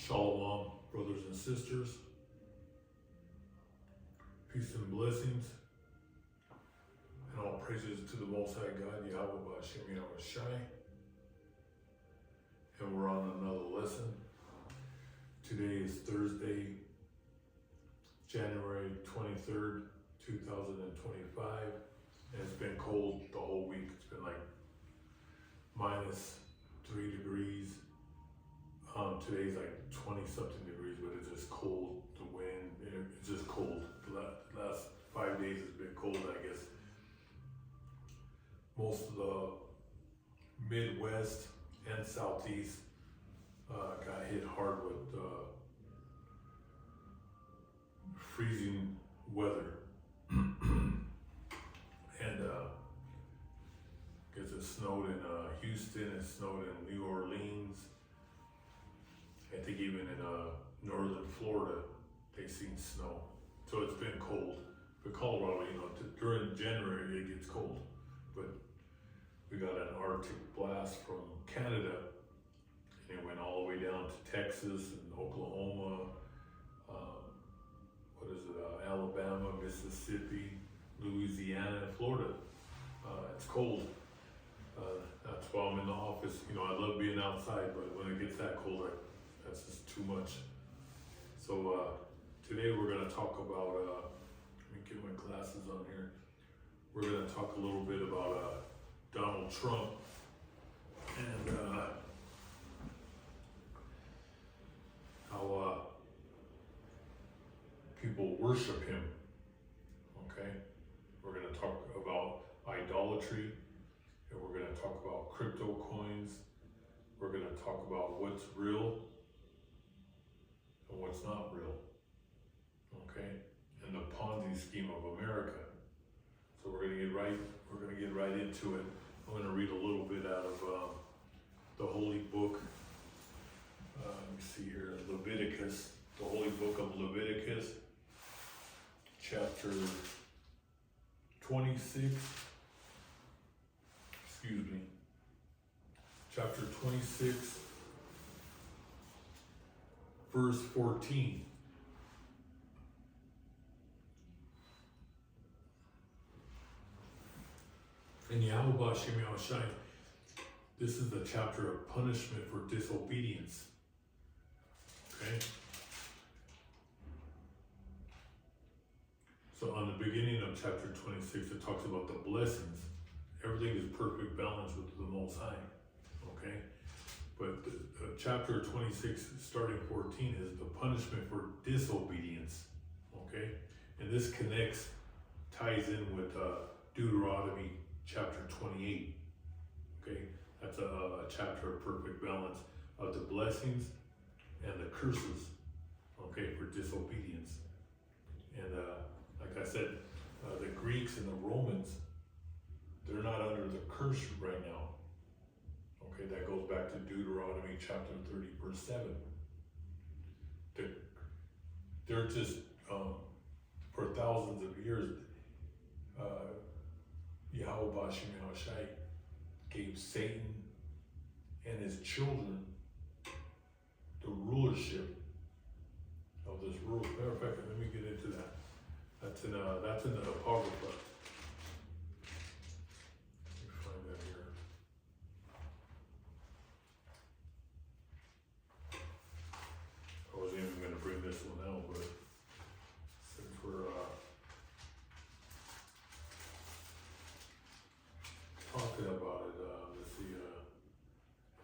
Shalom, brothers and sisters. Peace and blessings. And all praises to the Most High God, Yahweh B'Shem Yahweh Shai. And we're on another lesson. Today is Thursday, January 23rd, 2025. And it's been cold the whole week. It's been like -3 degrees. Today's like 20 something degrees, but it's just cold. The wind, it's just cold. The last 5 days has been cold, I guess. Most of the Midwest and Southeast got hit hard with freezing weather. And I guess it snowed in Houston, it snowed in New Orleans. I think even in northern Florida, they've seen snow. So it's been cold. But Colorado, during January it gets cold. But we got an Arctic blast from Canada, and it went all the way down to Texas and Oklahoma, Alabama, Mississippi, Louisiana, and Florida. It's cold. That's why I'm in the office. I love being outside, but when it gets that cold, that's just too much. So today we're going to talk about, let me get my glasses on here. We're going to talk a little bit about Donald Trump and how people worship him. Okay? We're going to talk about idolatry, and we're going to talk about crypto coins. We're going to talk about what's real and what's not real, okay? And the Ponzi scheme of America. So we're gonna get right into it. I'm gonna read a little bit out of the Holy Book. Let me see here, Leviticus, the Holy Book of Leviticus, chapter 26. Chapter 26. Verse 14. In Yahweh B'Shem Yahweh Shai, this is the chapter of punishment for disobedience. Okay? So on the beginning of chapter 26, it talks about the blessings. Everything is perfect balance with the Most High. Okay? But chapter 26, starting 14, is the punishment for disobedience, okay? And this ties in with Deuteronomy chapter 28, okay? That's a chapter of perfect balance of the blessings and the curses, okay, for disobedience. And like I said, the Greeks and the Romans, they're not under the curse right now. Okay, that goes back to Deuteronomy chapter 30, verse 7. They're just, for thousands of years, Yahweh B'Shem Yahweh Shai gave Satan and his children the rulership of this world. Matter of fact, let me get into that. That's in the Apocrypha. This one out, but since we're talking about it, let's see,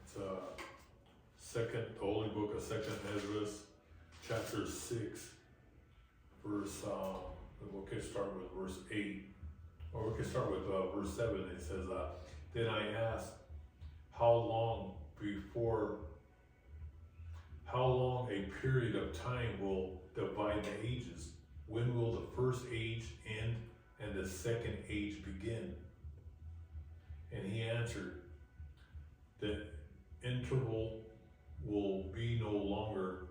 it's the Holy Book of Second Ezra, chapter 6, verse, we can start with verse 8, or we can start with verse 7. It says, then I asked, how long a period of time will divide the ages? When will the first age end and the second age begin? And he answered, the interval will be no longer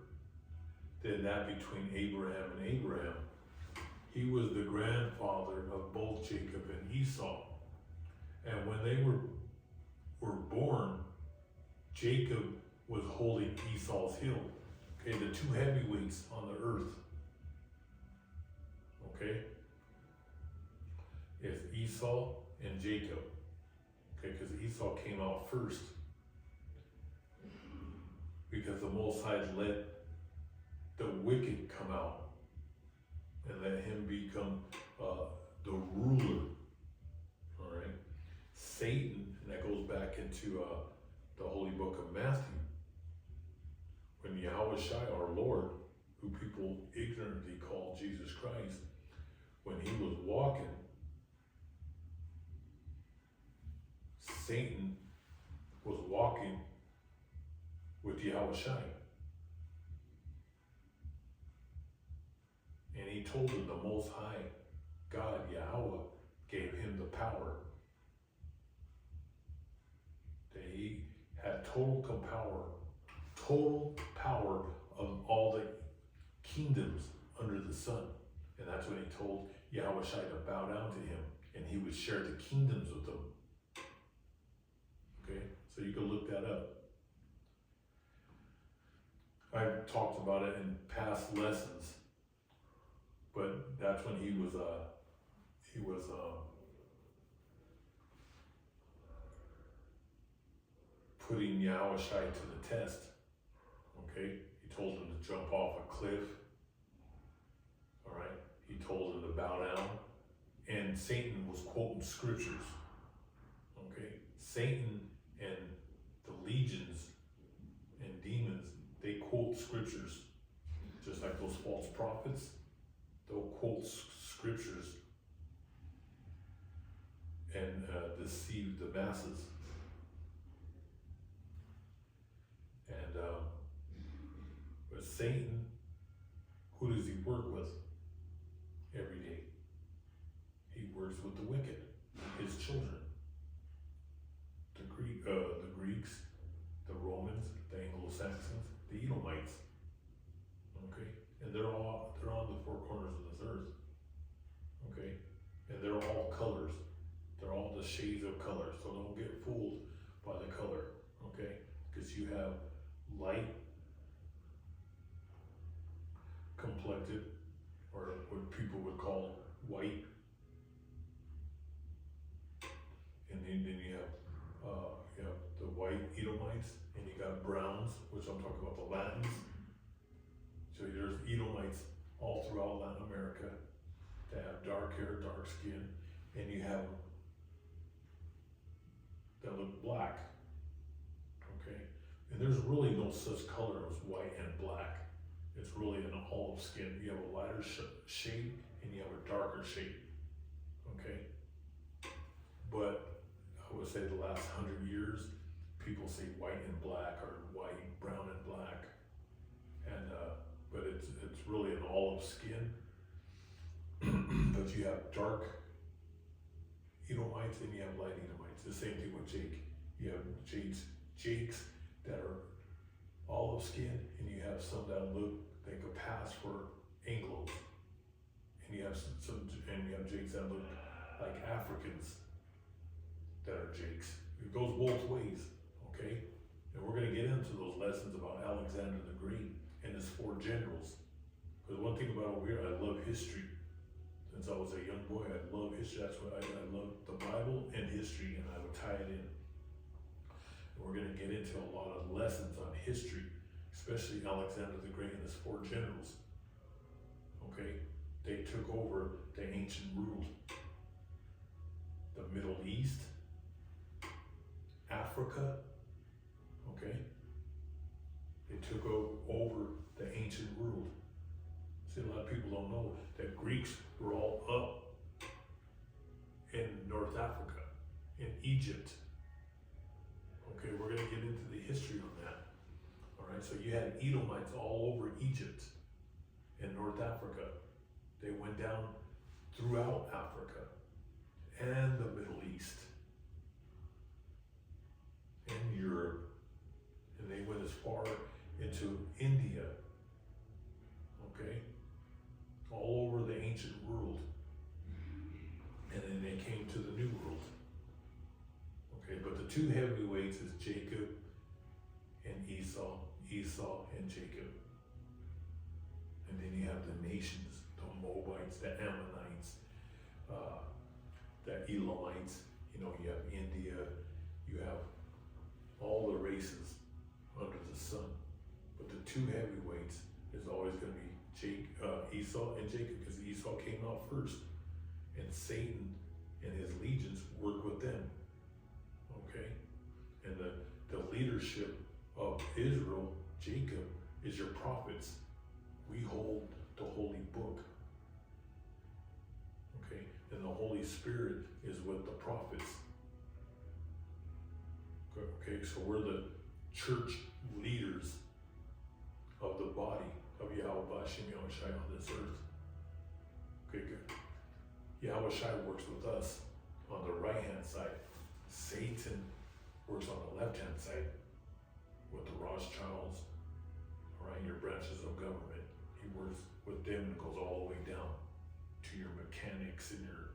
than that between Abraham and Abraham. He was the grandfather of both Jacob and Esau. And when they were born, Jacob was holding Esau's heel, Okay, the two heavyweights on the earth, okay, is Esau and Jacob. Okay, because Esau came out first because the Most High let the wicked come out and let him become the ruler. All right, Satan, and that goes back into the Holy Book of Matthew, when Yahushua, our Lord, who people ignorantly call Jesus Christ, when he was walking, Satan was walking with Yahushua. And he told him the Most High God, Yahweh, gave him the power. That he had total power of all the kingdoms under the sun. And that's when he told Yahushua to bow down to him, and he would share the kingdoms with them. Okay, so you can look that up. I've talked about it in past lessons, but that's when he was putting Yahushua to the test. Okay, he told him to jump off a cliff. All right, he told him to bow down, and Satan was quoting scriptures. Okay, Satan and the legions and demons, they quote scriptures, just like those false prophets. They'll quote scriptures and deceive the masses. And but Satan, who does he work with every day? He works with the wicked, his children. The Greeks, the Romans, the Anglo-Saxons, the Edomites. Okay, and they're on the four corners of this earth. Okay, and they're all colors. They're all the shades of color. So don't get fooled by the color. Okay, because you have light complected, or what people would call white, and then you have the white Edomites, and you got browns, which I'm talking about the Latins. So there's Edomites all throughout Latin America that have dark hair, dark skin, and you have that look black. Okay, and there's really no such color as white and black. It's really an olive skin. You have a lighter shade and you have a darker shade. Okay, but I would say the last 100 years, people say white and black, or white, brown and black, and but it's really an olive skin. But you have dark Edomites and you have light Edomites. The same thing with Jake. You have Jakes that are olive skin, and you have some that could pass for Anglos, and you have Jakes that look like Africans that are Jakes. It goes both ways, okay? And we're going to get into those lessons about Alexander the Great and his 4 generals. Because one thing about over here, I love history. Since I was a young boy, I love history. That's why I love the Bible and history, and I would tie it in. And we're going to get into a lot of lessons on history, especially Alexander the Great and his 4 generals. Okay, they took over the ancient world, the Middle East, Africa. Okay, they took over the ancient world. See, a lot of people don't know that Greeks were all up in North Africa, in Egypt. Okay, we're going to get into the history on that. All right, so you had Edomites all over Egypt and North Africa. They went down throughout Africa and the Middle East and Europe, and they went as far into India. Okay, all over the ancient world, and then they came to the New World. Okay, but the 2 heavyweights is Jacob and Esau and Jacob. And then you have the nations, the Moabites, the Ammonites, the Elamites, you have India, you have all the races under the sun. But the two heavyweights is always going to be Esau and Jacob, because Esau came out first, and Satan and his legions work with them. Okay? And the leadership of Israel, Jacob, is your prophets. We hold the holy book. Okay? And the Holy Spirit is with the prophets. Okay, so we're the church leaders of the body of Yahweh Bashem Yahushai on this earth. Okay, good. Yahweh Shai works with us on the right hand side. Satan works on the left hand side with the Rothschilds, right? Your branches of government. He works with them and goes all the way down to your mechanics and your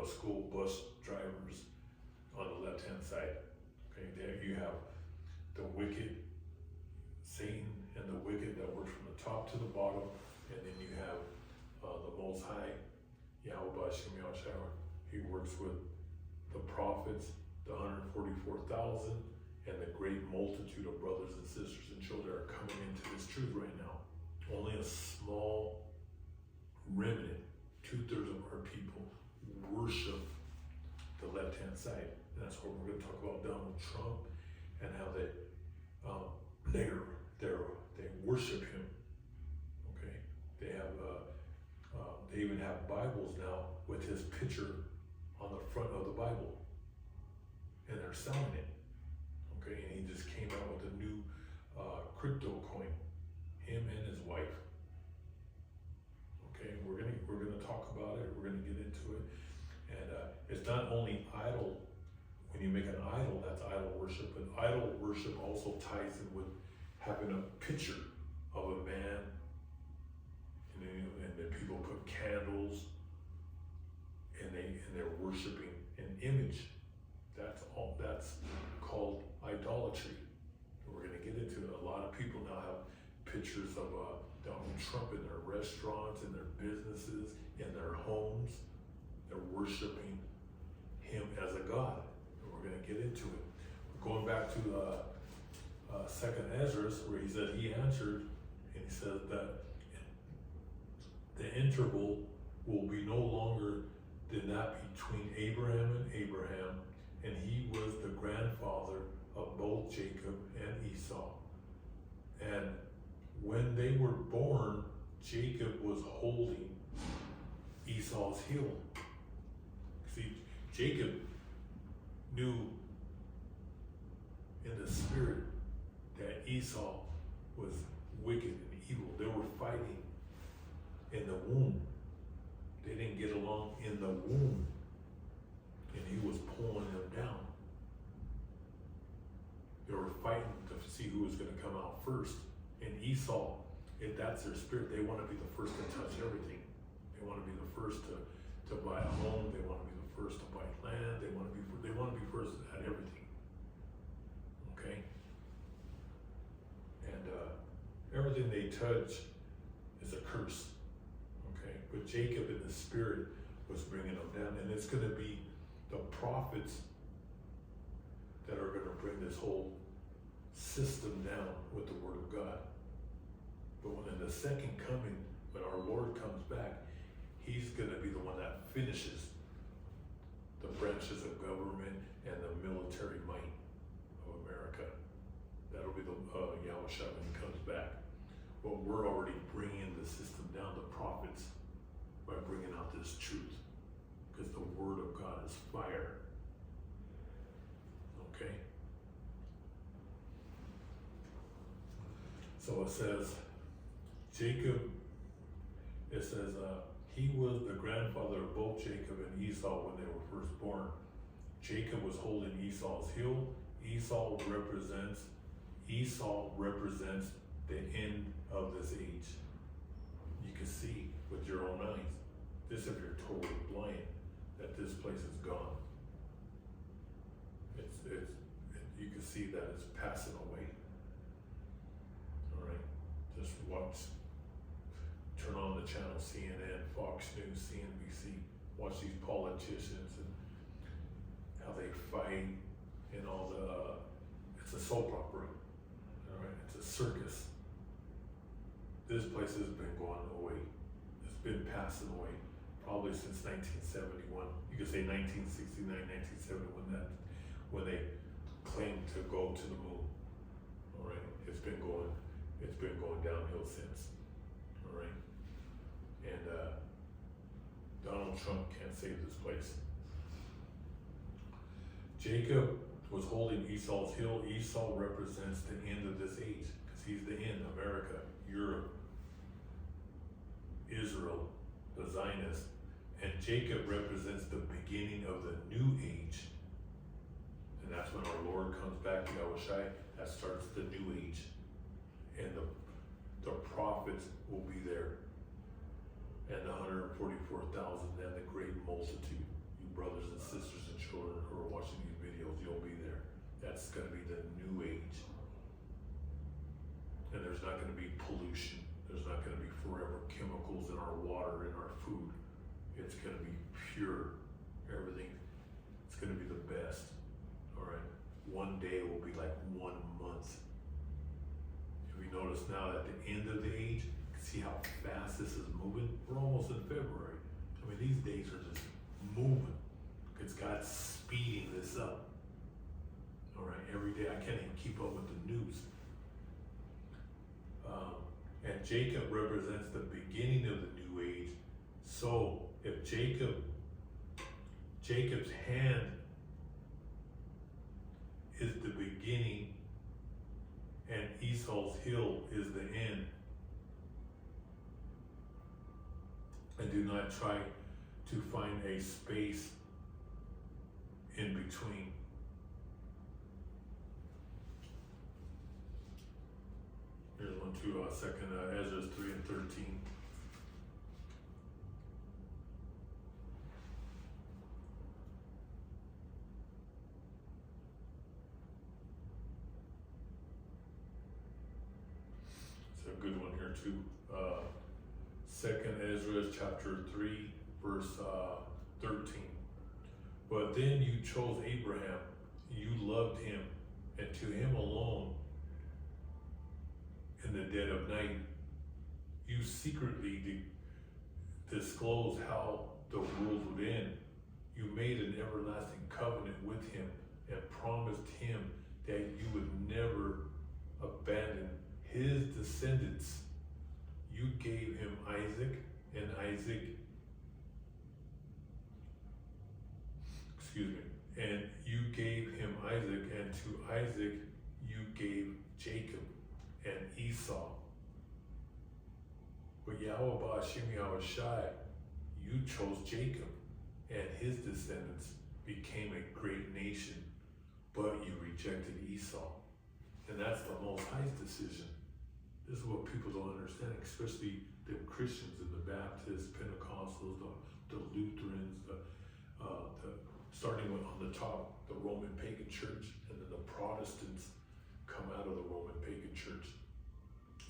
school bus drivers on the left hand side. Okay, there you have the wicked, Satan and the wicked that works from the top to the bottom, and then you have the Most High, Yahweh Bashem Yahushua. He works with the prophets, the 144,000, and the great multitude of brothers and sisters and children are coming into this truth right now. Only a small remnant, 2/3 of our people, worship the left-hand side. And that's what we're going to talk about Donald Trump and how they worship him. Okay, they have they even have Bibles now with his picture on the front of the Bible, and they're selling it. Okay, and he just came out with a new crypto coin, him and his wife. Okay, we're gonna talk about it. We're gonna get into it, and it's not only idol. When you make an idol, that's idol worship, but idol worship also ties in with having a picture of a man, and then people put candles, and they're worshiping an image. That's called idolatry. We're going to get into it. A lot of people now have pictures of Donald Trump in their restaurants, in their businesses, in their homes. They're worshiping him as a god. And we're going to get into it. We're going back to 2nd Ezra, where he said he answered, and he said that the interval will be no longer than that between Abraham and Abraham, and he was the grandfather of both Jacob and Esau. And when they were born, Jacob was holding Esau's heel. See, Jacob knew in the spirit that Esau was wicked and evil. They were fighting in the womb. They didn't get along in the womb, and he was pulling them down. They were fighting to see who was going to come out first. And Esau, if that's their spirit, they want to be the first to touch everything. They want to be the first to buy a home. They want to be the first to buy land. They want to be first at everything. Okay. And everything they touch is a curse. Okay. But Jacob in the spirit was bringing them down, and it's going to be the prophets that are going to bring this whole system down with the word of God. But when in the second coming, when our Lord comes back, he's going to be the one that finishes the branches of government and the military might of America. That'll be the Yahushua when he comes back. But we're already bringing the system down, the prophets, by bringing out this truth. Because the word of God is fire. Okay? So it says, Jacob, it says, he was the grandfather of both Jacob and Esau when they were first born. Jacob was holding Esau's heel. Esau represents the end of this age. You can see with your own eyes. This if you're totally blind, that this place is gone. You can see that it's passing away. All right, just watch turn on the channel CNN, Fox News, CNBC, watch these politicians and how they fight and all the, it's a soap opera, all right? It's a circus. This place has been going away. It's been passing away probably since 1971. You could say 1969, 1971, when they claimed to go to the moon. All right, it's been going downhill since. All right, and Donald Trump can't save this place. Jacob was holding Esau's heel. Esau represents the end of this age because he's the end. America, Europe, Israel, the Zionists, and Jacob represents the beginning of the new age. And that's when our Lord comes back, Yahushai, that starts the new age. And the prophets will be there. And the 144,000 and the great multitude. You brothers and sisters and children who are watching these videos, you'll be there. That's going to be the new age. And there's not going to be pollution. There's not going to be forever chemicals in our water, in our food. It's going to be pure. Everything. It's going to be the best. All right. One day will be like 1 month. If you notice now at the end of the age, see how fast this is moving? We're almost in February. I mean, these days are just moving. Because God's speeding this up. All right. Every day I can't even keep up with the news. And Jacob represents the beginning of the new age. So if Jacob's hand is the beginning and Esau's heel is the end, and do not try to find a space in between. Here's one to second Ezra 3 and 13. It's a good one here too. Second Ezra chapter 3 verse 13. But then you chose Abraham, you loved him, and to him alone in the dead of night, you secretly disclosed how the world would end. You made an everlasting covenant with him and promised him that you would never abandon his descendants. You gave him Isaac, and you gave him Isaac, and to Isaac you gave Jacob and Esau. But Yahweh Ba'Shem Yahushai, you chose Jacob, and his descendants became a great nation, but you rejected Esau. And that's the Most High's decision. This is what people don't understand, especially the Christians and the Baptists, Pentecostals, the Lutherans, starting on the top, the Roman pagan church, and then the Protestants come out of the Roman pagan church.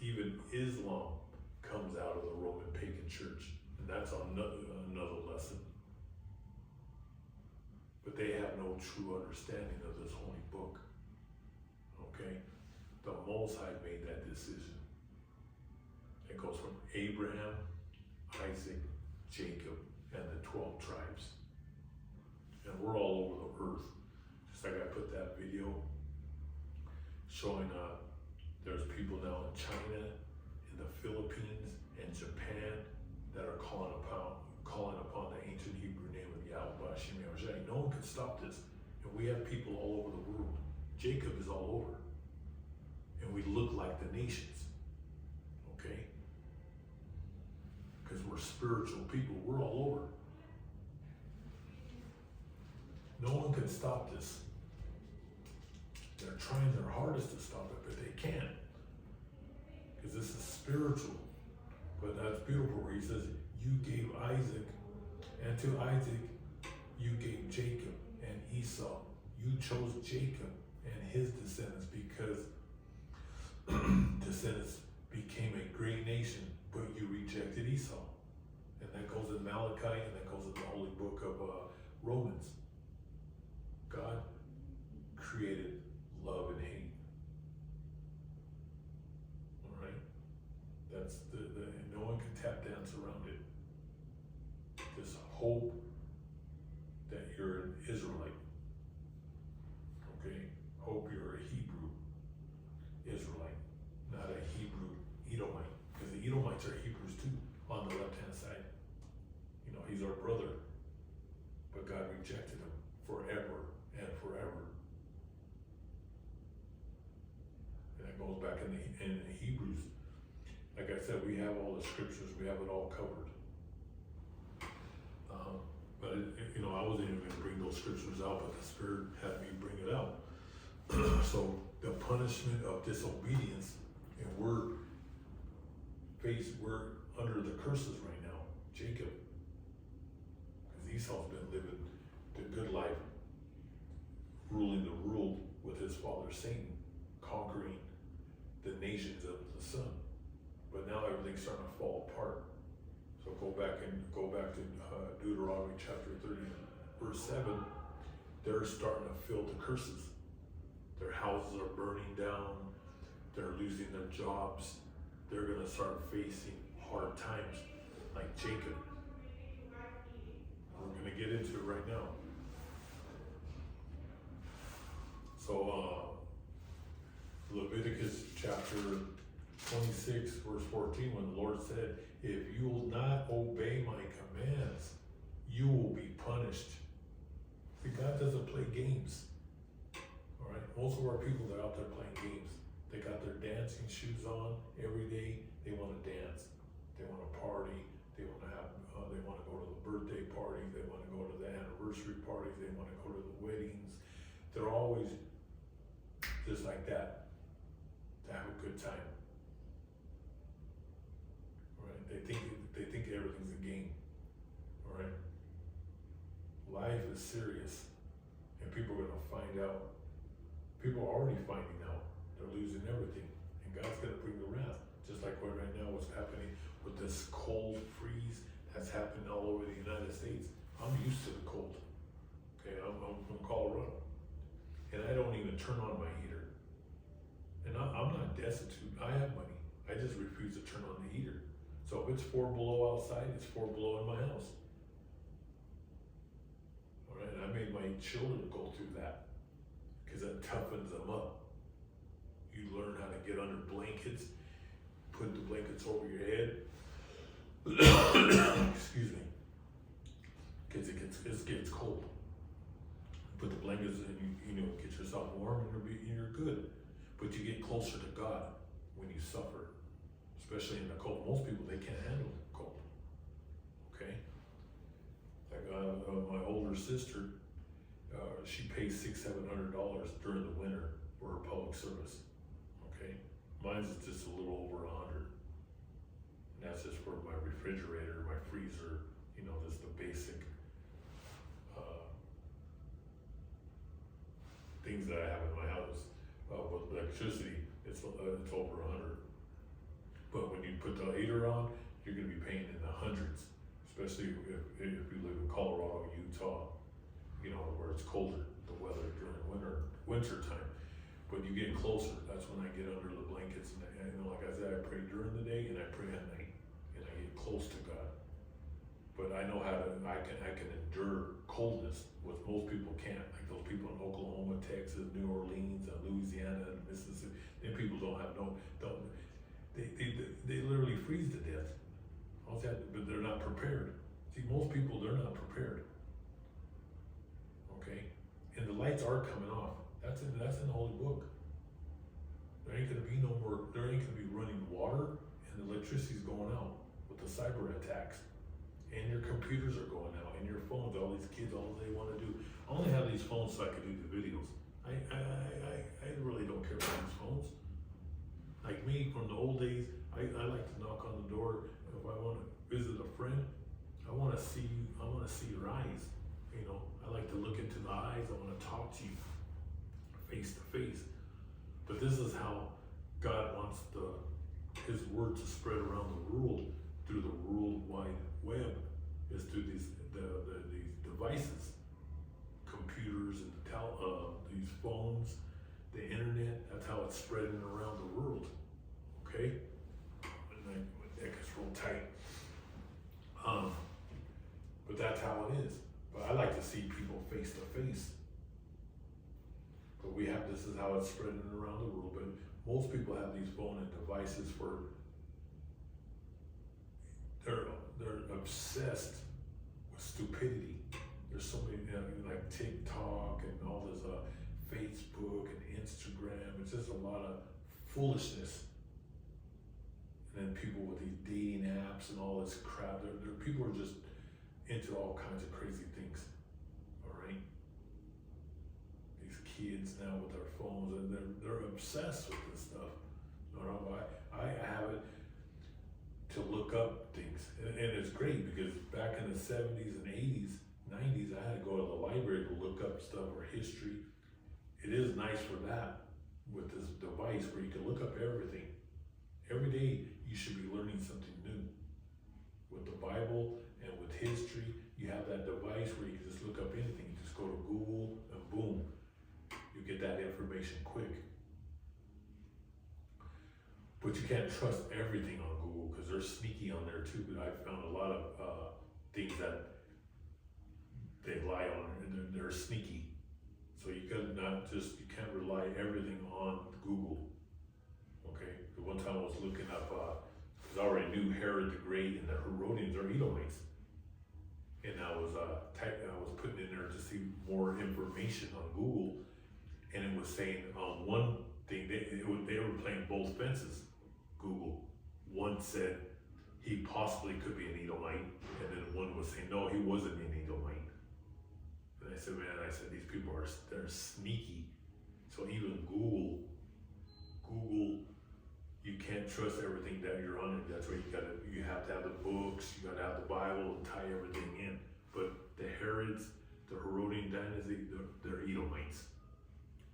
Even Islam comes out of the Roman pagan church, and that's another lesson. But they have no true understanding of this holy book. Okay? The Most High made that decision. It goes from Abraham, Isaac, Jacob, and the 12 tribes. And we're all over the earth. Just like I put that video showing there's people now in China, in the Philippines, and Japan that are calling upon the ancient Hebrew name of Yahweh Ba'Shem Yahushai. No one can stop this. And we have people all over the world. Jacob is all over. And we look like the nations. Okay? Because we're spiritual people. We're all over. No one can stop this. They're trying their hardest to stop it, but they can't. Because this is spiritual. But that's beautiful where he says, you gave Isaac, and to Isaac you gave Jacob and Esau. You chose Jacob and his descendants because descendants became a great nation, but you rejected Malachi, and that goes in the holy book of Romans. God created love and hate. All right? That's no one can tap dance around it. Just hope that you're an Israelite. Okay? Hope you're a Hebrew Israelite, not a Hebrew Edomite. Because the Edomites are Hebrews too, on the left-hand side. You know, he's our brother. But God rejected him forever and forever. And that goes back in the Hebrews. Like I said, we have all the scriptures, we have it all covered. But you know, I wasn't even going to bring those scriptures out, but the Spirit had me bring it out. So the punishment of disobedience, and we're under the curses right now. Jacob, because Esau's been living the good life, ruling the world with his father Satan, conquering the nations of the sun. But now everything's starting to fall apart. So go back to Deuteronomy chapter 30, verse 7. They're starting to feel the curses. Their houses are burning down. They're losing their jobs. They're going to start facing hard times like Jacob. We're going to get into it right now. So Leviticus chapter 26, verse 14, when the Lord said, if you will not obey my commands, you will be punished. See, God doesn't play games. All right, most of our people are out there playing games. They got their dancing shoes on every day. They want to dance. They want to party. They want to have. They want to go to the birthday parties. They want to go to the anniversary parties. They want to go to the weddings. They're always just like that, to have a good time. All right, they think everything's a game. All right, life is serious, and people are gonna find out. People are already finding out. They're losing everything, and God's gonna bring the wrath. Just like what right now what's happening with this cold freeze that's happening all over the United States. I'm used to the cold. Okay, I'm from Colorado, and I don't even turn on my heater. And I'm not destitute. I have money. I just refuse to turn on the heater. So if it's 4 below outside, it's 4 below in my house. All right, and I made my children go through that because that toughens them up. You learn how to get under blankets, put the blankets over your head. Excuse me, because it gets cold. Put the blankets in, you know, get yourself warm, and you're good. But you get closer to God when you suffer, especially in the cold. Most people, they can't handle the cold. Okay? Like my older sister, she pays $600-700 during the winter for her public service. Okay? Mine's is just a little over 100. And that's just for my refrigerator, my freezer, you know, just the basic things that I have in my house. With electricity, it's over 100. But when you put the heater on, you're going to be paying in the hundreds, especially if you live in Colorado, Utah, you know, where it's colder, the weather during winter time. But you get closer, that's when I get under the blankets, and you know, like I said, I pray during the day and I pray at night, and I get close to God. But I know I can endure coldness, what most people can't. Like those people in Oklahoma, Texas, New Orleans, and Louisiana, and Mississippi. Them people they literally freeze to death. But they're not prepared. See, most people, they're not prepared. Okay, and the lights are coming off. That's in the Holy Book. There ain't gonna be no more. There ain't gonna be running water, and the electricity's going out with the cyber attacks. And your computers are going out, and your phones. All these kids, all they want to do. I only have these phones so I can do the videos. I really don't care about these phones. Like me, from the old days, I like to knock on the door. If I want to visit a friend, I want to see your eyes. You know, I like to look into the eyes. I want to talk to you face to face. But this is how God wants His word to spread around the world through the World Wide Web. is through these devices, computers and these phones, the internet. That's how it's spreading around the world. Okay, my neck is real tight. But that's how it is. But I like to see people face to face. But this is how it's spreading around the world. But most people have these phone and devices where they're obsessed with stupidity. There's so many, like TikTok and all this Facebook and Instagram. It's just a lot of foolishness. And then people with these dating apps and all this crap. People are just into all kinds of crazy things. All right. These kids now with their phones, and they're obsessed with this stuff. You know, I have it to look up things, and it's great because back in the 70s and 80s, 90s, I had to go to the library to look up stuff or history. It is nice for that with this device where you can look up everything. Every day you should be learning something new. With the Bible and with history, you have that device where you can just look up anything. You just go to Google and boom, you get that information quick. But you can't trust everything on Google because they're sneaky on there too. But I found a lot of things that they lie on, and they're sneaky. So you can't rely everything on Google. Okay. The one time I was looking up, because I already knew Herod the Great and the Herodians are Edomites, and I was putting in there to see more information on Google, and it was saying on one thing they were playing both fences. Google, one said he possibly could be an Edomite, and then one was saying no, he wasn't an Edomite. And I said, these people they're sneaky. So even Google, you can't trust everything that you're on it. That's why you have to have the books, you gotta have the Bible and tie everything in. But the Herods, the Herodian dynasty, they're Edomites.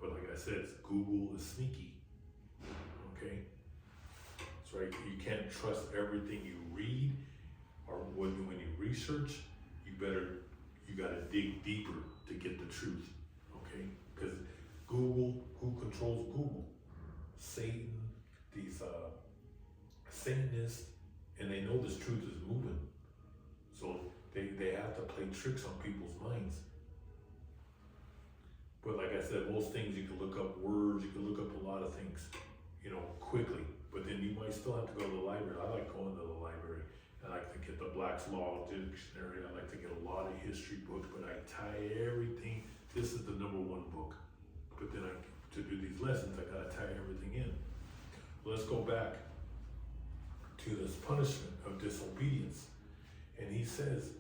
But like I said, Google is sneaky. Okay? That's right, you can't trust everything you read, or when you research, you gotta dig deeper to get the truth. Okay? Because Google, who controls Google? Satan, these Satanists, and they know this truth is moving. So they have to play tricks on people's minds. But like I said, most things you can look up words, you can look up a lot of things, quickly. But then you might still have to go to the library. I like going to the library. I like to get the Black's Law Dictionary. I like to get a lot of history books, but I tie everything. This is the #1 book. But then to do these lessons, I gotta tie everything in. Let's go back to this punishment of disobedience. And he says,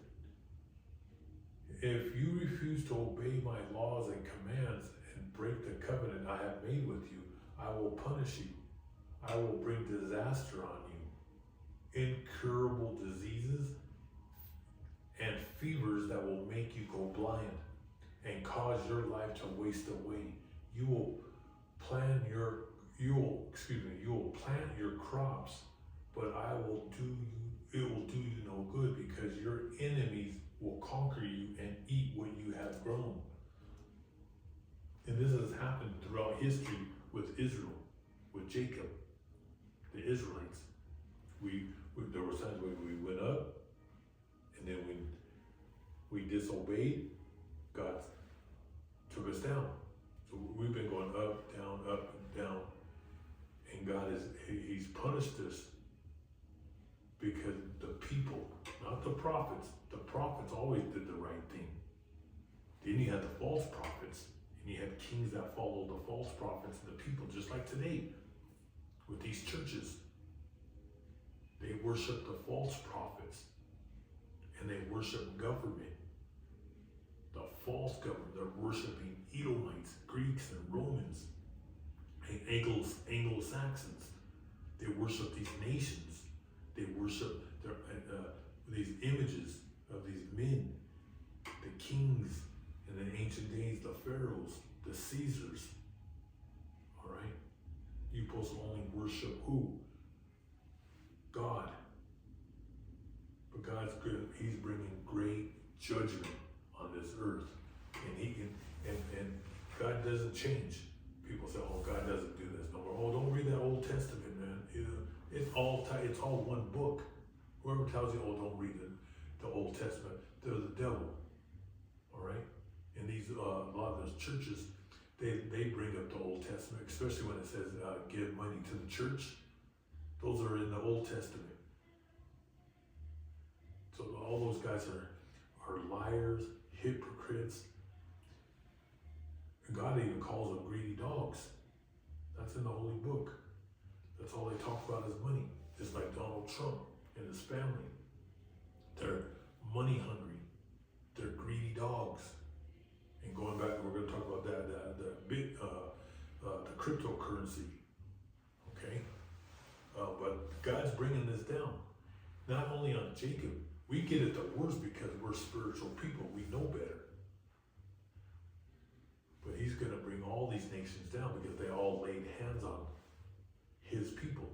if you refuse to obey my laws and commands and break the covenant I have made with you, I will punish you. I will bring disaster on you, incurable diseases and fevers that will make you go blind and cause your life to waste away. You will plant your crops, but it will do you no good, because your enemies will conquer you and eat what you have grown. And this has happened throughout history with Israel, with Jacob, the Israelites. There were times when we went up, and then when we disobeyed, God took us down. So we've been going up, and down. And God He's punished us because the people, not the prophets always did the right thing. Then you had the false prophets, and you had kings that followed the false prophets, and the people, just like today with these churches, they worship the false prophets, and they worship government, the false government. They're worshiping Edomites, Greeks, and Romans, and Anglo-Saxons. They worship these nations. They worship these images of these men, the kings in the ancient days, the pharaohs, the Caesars. All right? You're supposed to only worship who? God. But God's good. he's bringing great judgment on this earth. And he can, and God doesn't change. People say, oh, God doesn't do this no more. Oh, don't read that Old Testament, man. It's all one book. Whoever tells you, oh, don't read the Old Testament, they're the devil. All right? And these a lot of those churches, they bring up the Old Testament, especially when it says give money to the church. Those are in the Old Testament. So all those guys are liars, hypocrites. And God even calls them greedy dogs. That's in the Holy Book. That's all they talk about is money. Just like Donald Trump and his family. They're money hungry. They're greedy dogs. And going back, we're going to talk about the cryptocurrency. Okay? But God's bringing this down. Not only on Jacob. We get it the worst because we're spiritual people. We know better. But he's going to bring all these nations down because they all laid hands on his people,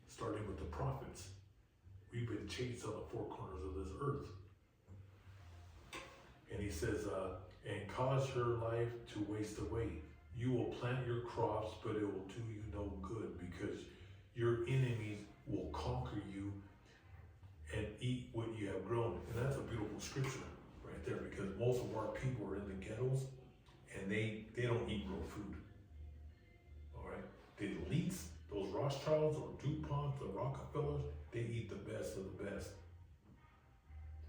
starting with the prophets. We've been chased on the four corners of this earth. And he says, and cause your life to waste away. You will plant your crops, but it will do you no good because your enemies will conquer you and eat what you have grown. And that's a beautiful scripture right there because most of our people are in the ghettos and they don't eat real food. All right? The elites, those Rothschilds or DuPont, the Rockefellers, they eat the best of the best.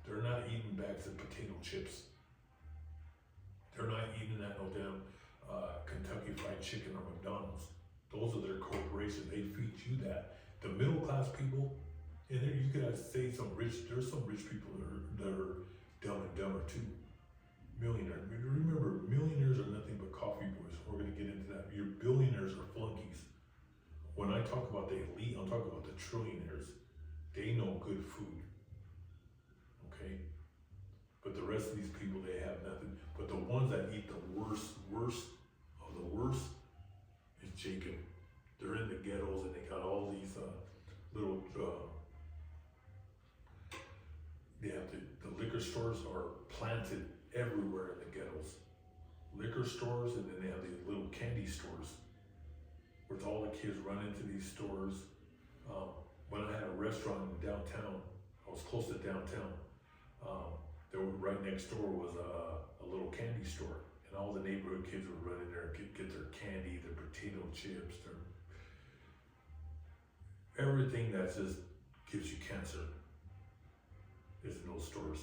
They're not eating bags of potato chips. They're not eating that no damn Kentucky Fried Chicken or McDonald's. Those are their corporations. They feed you that. The middle class people, and there you could say there's some rich people that are dumb and dumber too. Millionaires. Remember, millionaires are nothing but coffee boys. We're going to get into that. Your billionaires are flunkies. When I talk about the elite, I'm talking about the trillionaires. They know good food. Okay? But the rest of these people, they have nothing. But the ones that eat the worst of the worst is Jacob. They're in the ghettos and they got all these little, they have the liquor stores are planted everywhere in the ghettos. Liquor stores, and then they have these little candy stores where all the kids run into these stores. When I had a restaurant in downtown, I was close to downtown. There were, right next door was a little candy store, and all the neighborhood kids would run in there and get their candy, their potato chips, everything that just gives you cancer is in those stores.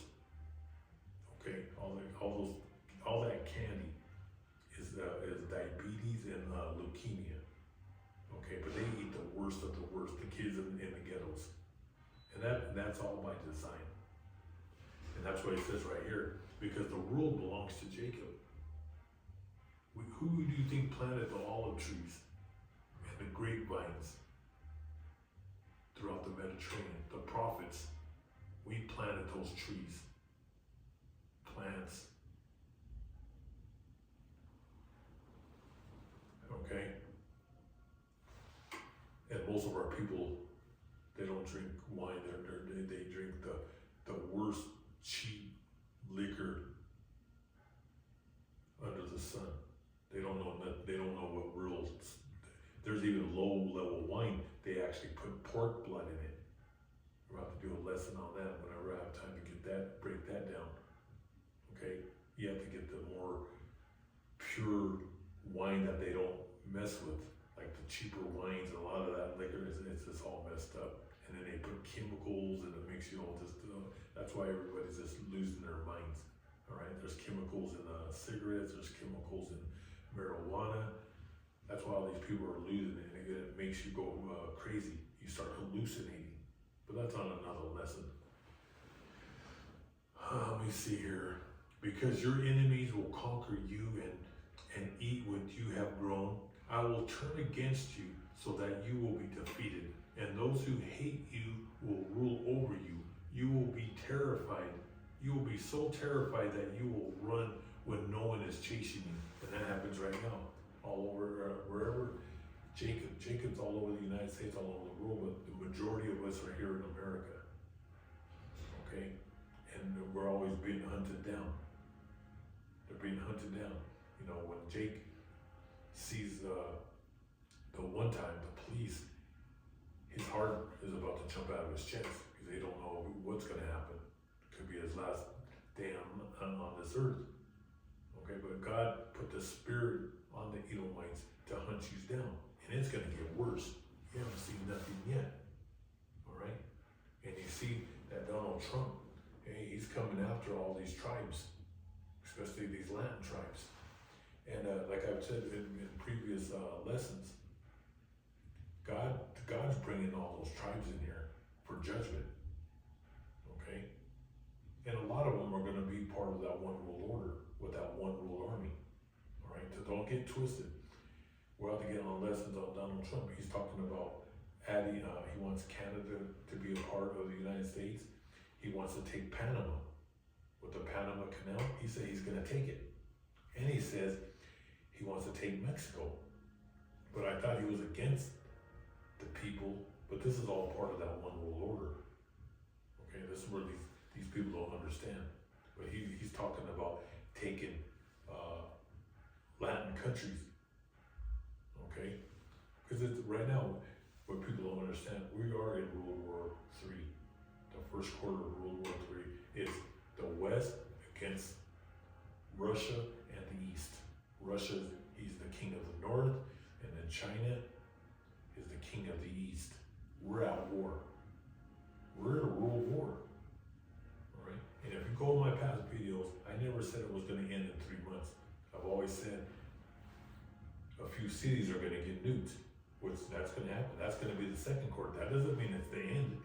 Okay, all that candy is diabetes and leukemia. Okay, but they eat the worst of the worst, the kids in the ghettos, and that's all by design. And that's what he says right here, because the world belongs to Jacob. Who do you think planted the olive trees and the grapevines throughout the Mediterranean? The prophets. We planted those trees, plants. Okay? And most of our people, they don't drink wine. They drink the worst cheap liquor under the sun. They don't know what real. There's even low level wine. They actually put pork blood in it. We're about to do a lesson on that whenever I have time to break that down. Okay, you have to get the more pure wine that they don't mess with, like the cheaper wines. And a lot of that liquor it's just all messed up. And then they put chemicals and it makes you all just. That's why everybody's just losing their minds. All right, there's chemicals in cigarettes. There's chemicals in marijuana. That's why all these people are losing it, and it makes you go crazy. You start hallucinating. But that's on another lesson. Let me see here. Because your enemies will conquer you and eat what you have grown, I will turn against you so that you will be defeated. And those who hate you will rule over you. You will be terrified. You will be so terrified that you will run when no one is chasing you. And that happens right now. All over, wherever. Jacob's all over the United States, all over the world, but the majority of us are here in America. Okay? And and we're always being hunted down. They're being hunted down. You know, when Jake sees the one time the police, his heart is about to jump out of his chest because they don't know what's going to happen. It could be his last day on this earth. Okay, but God put the spirit on the Edomites to hunt you down, and it's going to get worse. You haven't seen nothing yet. All right, and you see that Donald Trump, hey, he's coming after all these tribes, especially these Latin tribes. And like I've said in previous lessons, God's bringing all those tribes in here for judgment, okay? And a lot of them are going to be part of that one world order with that one world army, all right? So don't get twisted. We're out to get on lessons on Donald Trump. He's talking about adding, he wants Canada to be a part of the United States. He wants to take Panama. With the Panama Canal, he said he's going to take it. And he says he wants to take Mexico. But I thought he was against the people, but this is all part of that one world order. Okay, this is where these people don't understand. But he's talking about taking Latin countries. Okay, because right now, what people don't understand, we are in World War III. The first quarter of World War III is the West against Russia and the East. Russia, he's the king of the North, and then China is the king of the East. We're at war. We're in a world war. All right? And if you go to my past videos, I never said it was going to end in 3 months. I've always said a few cities are going to get nuked, which that's going to happen. That's going to be the second quarter. That doesn't mean it's the end.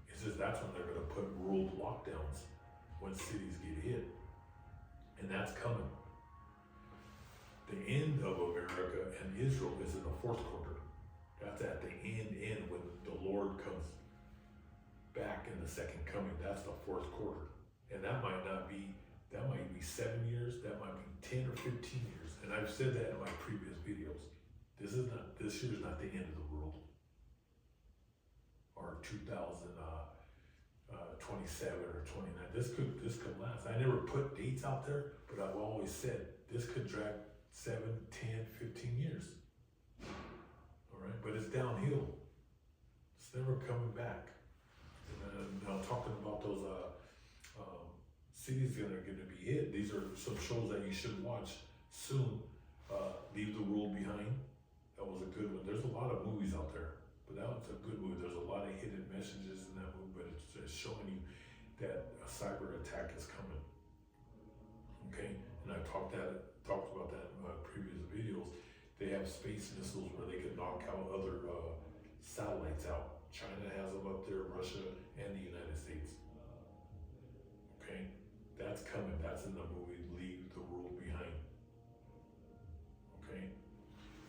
It's just that's when they're going to put world lockdowns when cities get hit. And that's coming. The end of America and Israel is in the fourth quarter. That's at the end when the Lord comes back in the second coming. That's the fourth quarter. And that might be 7 years, that might be 10 or 15 years. And I've said that in my previous videos. This year is not the end of the world. Or 2027 or 29. This could last. I never put dates out there, but I've always said this could drag 7, 10, 15 years. All right, but it's downhill. It's never coming back. And now talking about those cities that are going to be hit. These are some shows that you should watch soon. Leave the World Behind. That was a good one. There's a lot of movies out there, but that was a good movie. There's a lot of hidden messages in that movie, but it's just showing you that a cyber attack is coming. Okay, and I talked about that in my previous videos. They have space missiles where they can knock out other satellites out. China has them up there, Russia, and the United States. Okay, that's coming. That's in the movie Leave the World Behind. Okay,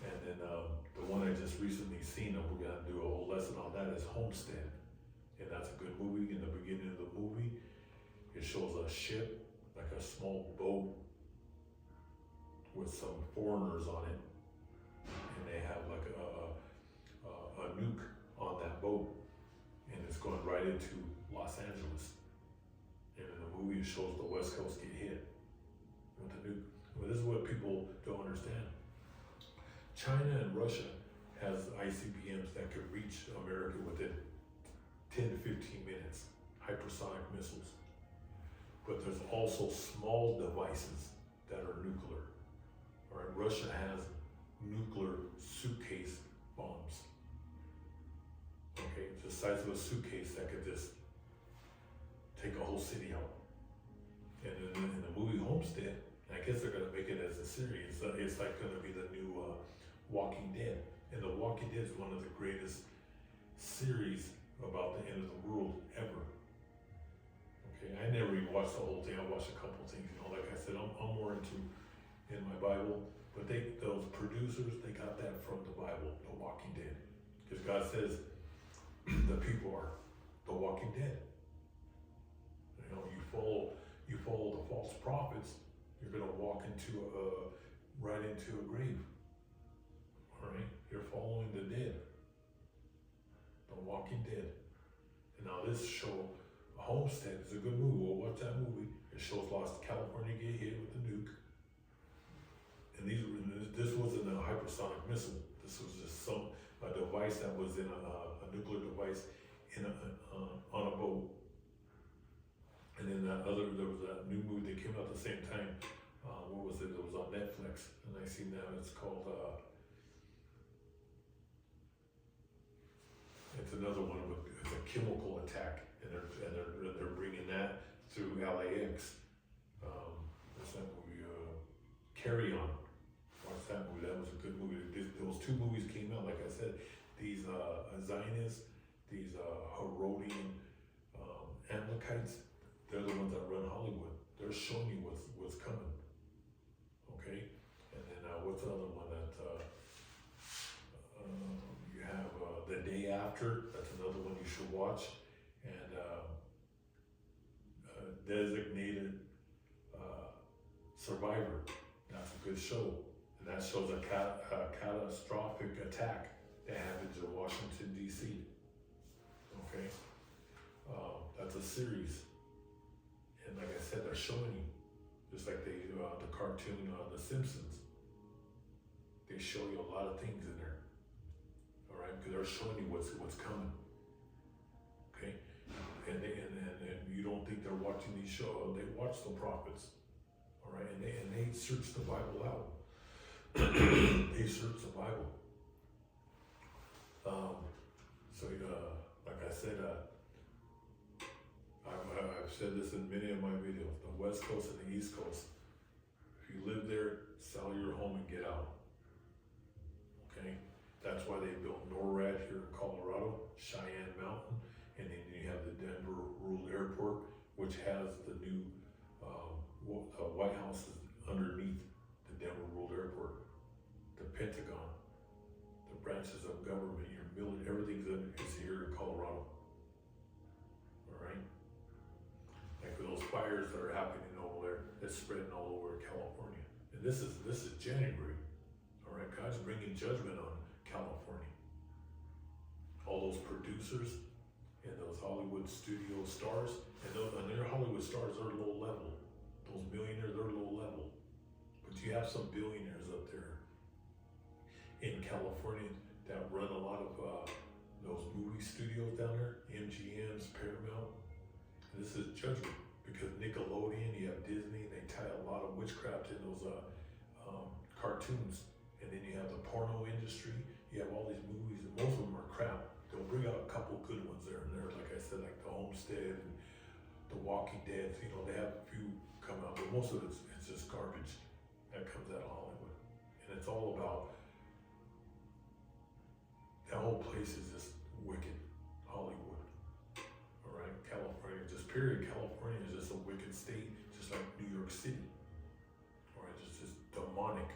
and then the one I just recently seen, and we're gonna do a whole lesson on that, is Homestead. And that's a good movie. In the beginning of the movie, it shows a ship, like a small boat with some foreigners on it, and they have like a nuke on that boat, and it's going right into Los Angeles. And in the movie, it shows the West Coast get hit with the nuke. Well, this is what people don't understand. China and Russia has ICBMs that could reach America within 10 to 15 minutes, hypersonic missiles. But there's also small devices that are nuclear. All right, Russia has nuclear suitcase bombs. Okay, it's the size of a suitcase that could just take a whole city out. And in the movie Homestead, I guess they're gonna make it as a series. It's like gonna be the new Walking Dead. And The Walking Dead is one of the greatest series about the end of the world ever. Okay, I never even watched the whole thing. I watched a couple things. You know, like I said, I'm more into in my Bible. But those producers, they got that from the Bible, The Walking Dead, because God says the people are the Walking Dead. You know, you follow the false prophets, you're gonna walk right into a grave. All right, you're following the dead, the Walking Dead. And now this show, Homestead is a good movie. We'll watch that movie. It shows Lost California get hit with a nuke. And this wasn't a hypersonic missile. This was just a device that was in a nuclear device on a boat. And then there was that new movie that came out at the same time. What was it? It was on Netflix, and I seen that. It's called. It's another one with it's a chemical attack, and they're bringing that through LAX. What's that movie? Carry On. Watch that movie. That was a good movie. Those two movies came out. Like I said, these Zionists, these Herodian Amalekites, they're the ones that run Hollywood. They're showing you what's coming. Okay, and then what's the other one that you have? The Day After. That's another one you should watch. And Designated Survivor. That's a good show. And that shows a catastrophic attack that happens in Washington, D.C. Okay? That's a series. And like I said, they're showing you. Just like they do the cartoon The Simpsons. They show you a lot of things in there. All right? Because they're showing you what's coming. Okay? And you don't think they're watching these shows. They watch the prophets. All right? And they search the Bible out. They search the Bible. Like I said, I've said this in many of my videos. The West Coast and the East Coast. If you live there, sell your home and get out. Okay? That's why they built NORAD here in Colorado, Cheyenne Mountain, and then you have the Denver Rural Airport, which has the new White House is underneath the Denver Rural Airport, the Pentagon, the branches of government, your military, everything is here in Colorado. All right? Like those fires that are happening over there, it's spreading all over California. And this is January. All right, God's bringing judgment on California. All those producers and those Hollywood studio stars, and their Hollywood stars are low level. Those millionaires are low level. But you have some billionaires up there in California that run a lot of those movie studios down there, MGM's, Paramount. And this is judgment because Nickelodeon, you have Disney, they tie a lot of witchcraft in those cartoons. And then you have the porno industry, you have all these movies, and most of them are crap. They'll bring out a couple good ones there and there, like I said, like The Homestead and The Walking Dead. You know, they have a few come out, but most of it's just garbage that comes out of Hollywood. And it's all about, that whole place is just wicked, Hollywood. All right, California, just period. California is just a wicked state, just like New York City. All right, just demonic.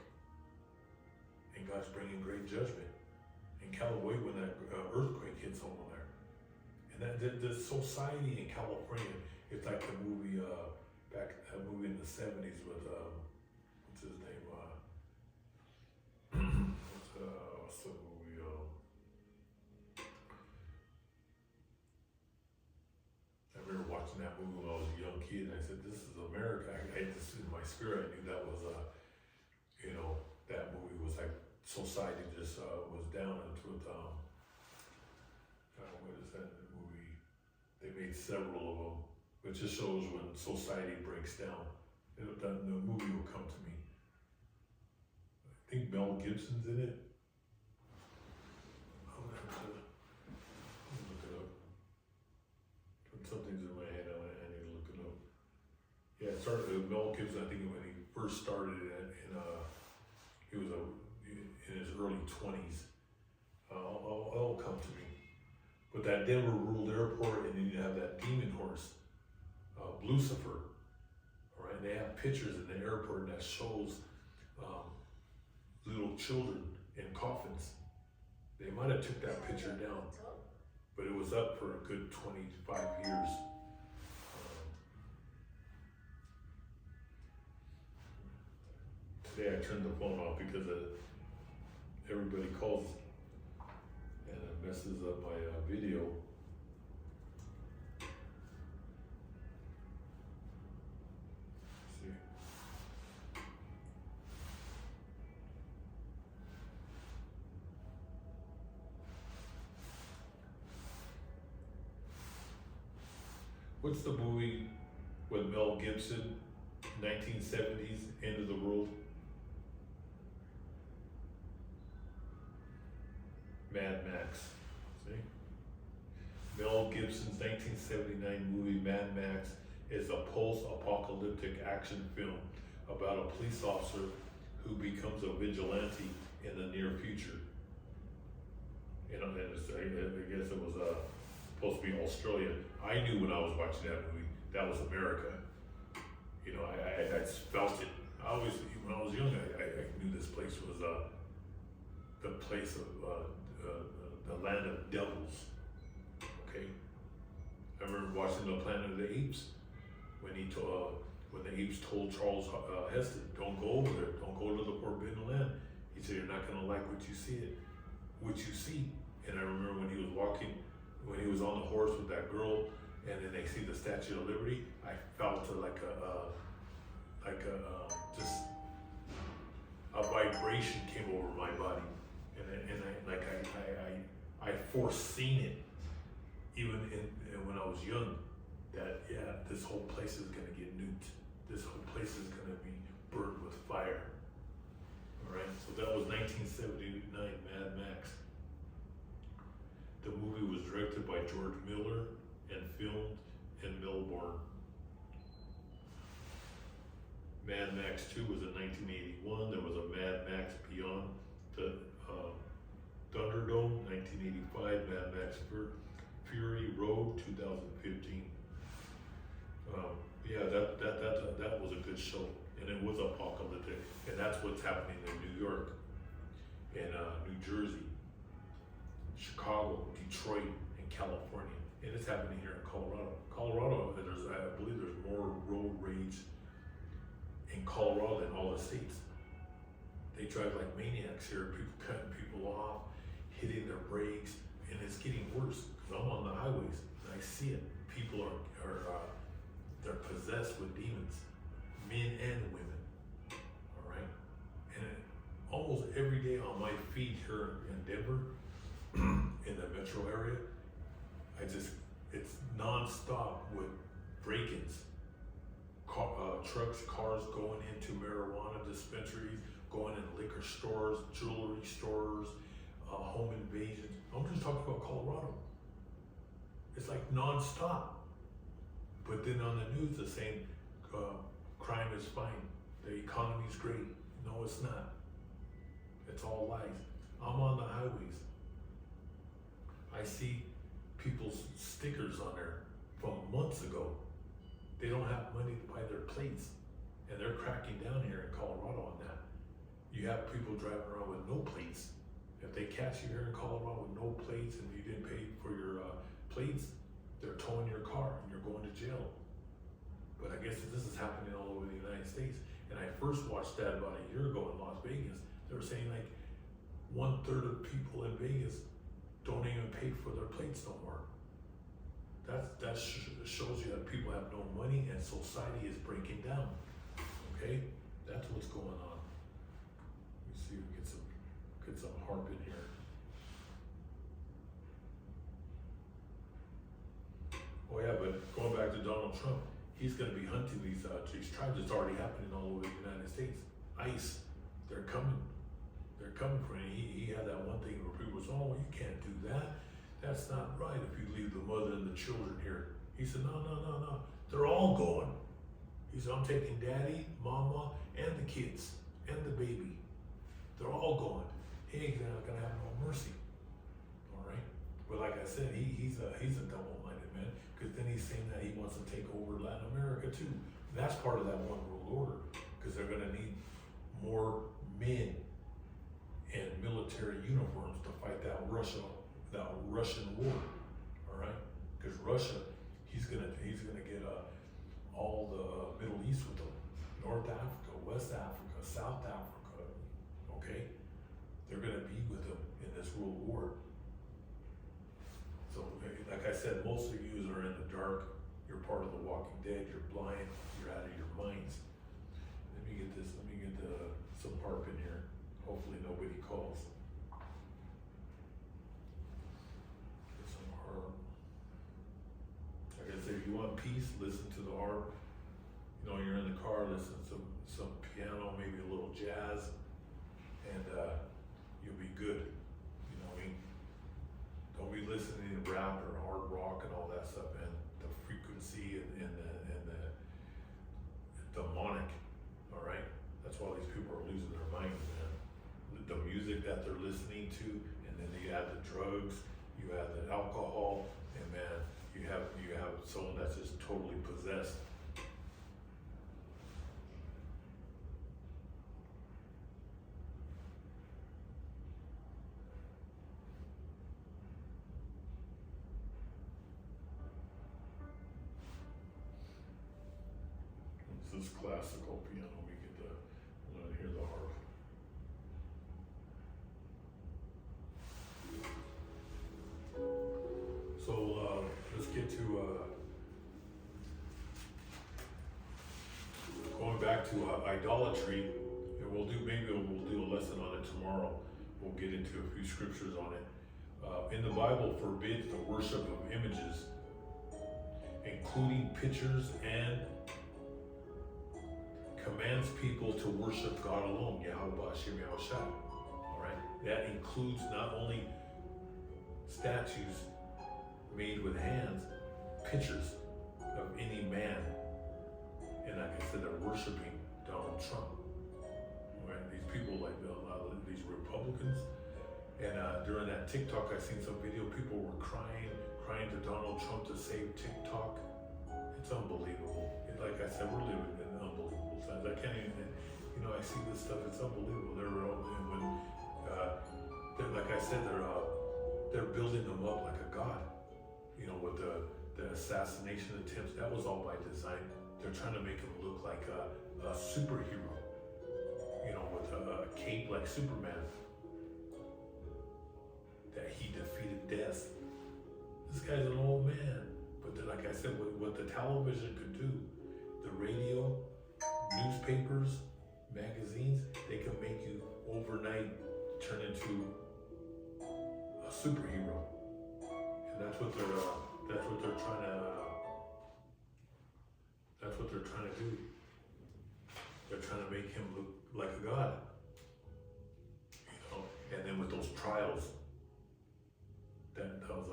And God's bringing great judgment. And Callaway, when that earthquake hits over there, and that the society in California, it's like the movie that movie in the 70s with what's his name? What's the movie? I remember watching that movie when I was a young kid, and I said, "This is America." I just in my spirit, I knew that was that movie was like society just was down, and with what is that movie? They made several of them. It just shows when society breaks down. The movie will come to me. I think Mel Gibson's in it. I'm gonna have to look it up. Something's in my head, I need to look it up. Yeah, it started with Mel Gibson, I think when he first started it, he was in his early 20s. It'll come to me. But that Denver Rural Airport, and then you have that demon horse, Lucifer. All right, they have pictures in the airport that shows little children in coffins. They might have took that picture down, but it was up for a good 25 years. Today I turned the phone off because everybody calls and it messes up my video. What's the movie with Mel Gibson, 1970s, End of the World? Mad Max. See? Mel Gibson's 1979 movie Mad Max is a post-apocalyptic action film about a police officer who becomes a vigilante in the near future. You know, and I guess it was supposed to be Australia. I knew when I was watching that movie that was America. You know, I felt it. I always, when I was young, I knew this place was the place of the land of devils. Okay, I remember watching the Planet of the Apes when when the apes told Charles Heston, "Don't go over there. Don't go to the Forbidden Land." He said, "You're not gonna like what you see." And I remember when he was walking, when he was on the horse with that girl, and then they see the Statue of Liberty. I felt just a vibration came over my body, and I foreseen it even when I was young, that this whole place is gonna get nuked. This whole place is gonna be burned with fire. All right, so that was 1979 Mad Max. The movie was directed by George Miller and filmed in Melbourne. Mad Max 2 was in 1981. There was a Mad Max Beyond the Thunderdome, 1985. Mad Max Fury Road, 2015. That was a good show, and it was apocalyptic, and that's what's happening in New York, in New Jersey, Chicago, Detroit, and California, and it's happening here in Colorado. I believe there's more road rage in Colorado than all the states. They drive like maniacs here, people cutting people off, hitting their brakes, and it's getting worse, because I'm on the highways, and I see it. People are they're possessed with demons, men and women, all right? And almost every day on my feed here in Denver, in the metro area, it's non-stop with break-ins. Trucks, cars going into marijuana dispensaries, going in liquor stores, jewelry stores, home invasions. I'm just talking about Colorado. It's like non-stop. But then on the news, they're saying crime is fine, the economy's great. No, it's not. It's all lies. I'm on the highways. I see people's stickers on there from months ago. They don't have money to buy their plates, and they're cracking down here in Colorado on that. You have people driving around with no plates. If they catch you here in Colorado with no plates and you didn't pay for your plates, they're towing your car and you're going to jail. But I guess this is happening all over the United States. And I first watched that about a year ago in Las Vegas. They were saying like 1/3 of people in Vegas don't even pay for their plates no more. That shows you that people have no money and society is breaking down. Okay, that's what's going on. Let me see if we get some harp in here. Oh yeah, but going back to Donald Trump, he's going to be hunting these tribes. It's already happening all over the United States. ICE, they're coming. They're coming for him. He had that one thing where people was, "Oh, you can't do that. That's not right if you leave the mother and the children here." He said, no. They're all going. He said, "I'm taking daddy, mama, and the kids, and the baby. They're all going. He ain't gonna have no mercy." All right? But like I said, he's a double-minded man, because then he's saying that he wants to take over Latin America too. And that's part of that one world order, because they're gonna need more men in military uniforms to fight that Russian war. All right? Because Russia, he's gonna get all the Middle East with them, North Africa, West Africa, South Africa. Okay, they're gonna be with them in this world war. So, like I said, most of you are in the dark. You're part of the Walking Dead. You're blind. You're out of your minds. Let me get some harp in here. Hopefully nobody calls. Get some harp. Like I said, if you want peace, listen to the harp. You know, you're in the car, listen to some piano, maybe a little jazz, and you'll be good. You know, don't be listening to rap or hard rock and all that stuff, man. The frequency and the demonic, all right? That's why these people are losing their minds, man. The music that they're listening to, and then you add the drugs, you add the alcohol, and man, you have someone that's just totally possessed. This is classical piano. We get to hear the harp. So let's get to going back to idolatry, and we'll do a lesson on it tomorrow. We'll get into a few scriptures on it. In the Bible, forbids the worship of images, including pictures, and commands people to worship God alone, Yahweh Hashem Yahushua. All right, that includes not only statues made with hands, pictures of any man, and like I said, they're worshiping Donald Trump. All right, these people like a lot of these Republicans, and during that TikTok, I seen some video. People were crying to Donald Trump to save TikTok. It's unbelievable. Like I said, we're living in unbelievable times. I can't even, I see this stuff. It's unbelievable. Like I said, they're building them up like a god. You know, with the assassination attempts, that was all by design. They're trying to make him look like a superhero. You know, with a cape like Superman. That he defeated death. This guy's an old man. But then, like I said, what the television could do, the radio, newspapers, magazines, they can make you overnight turn into a superhero, and that's what they're trying to do. They're trying to make him look like a god, And then with those trials, those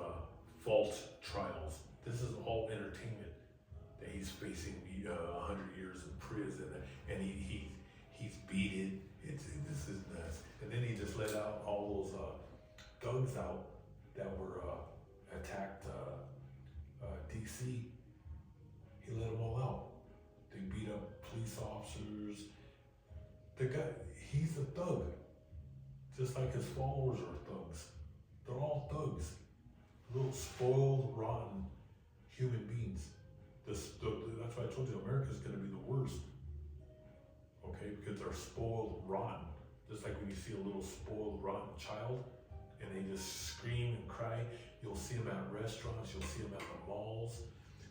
false trials. This is all entertainment. That he's facing 100 years in prison, and he's beaten. This is nuts. And then he just let out all those thugs out that were attacked DC. He let them all out. They beat up police officers. The guy, he's a thug, just like his followers are thugs. They're all thugs, little spoiled, rotten human beings. That's why I told you America's going to be the worst. Okay, because they're spoiled, rotten. Just like when you see a little spoiled, rotten child, and they just scream and cry. You'll see them at restaurants. You'll see them at the malls.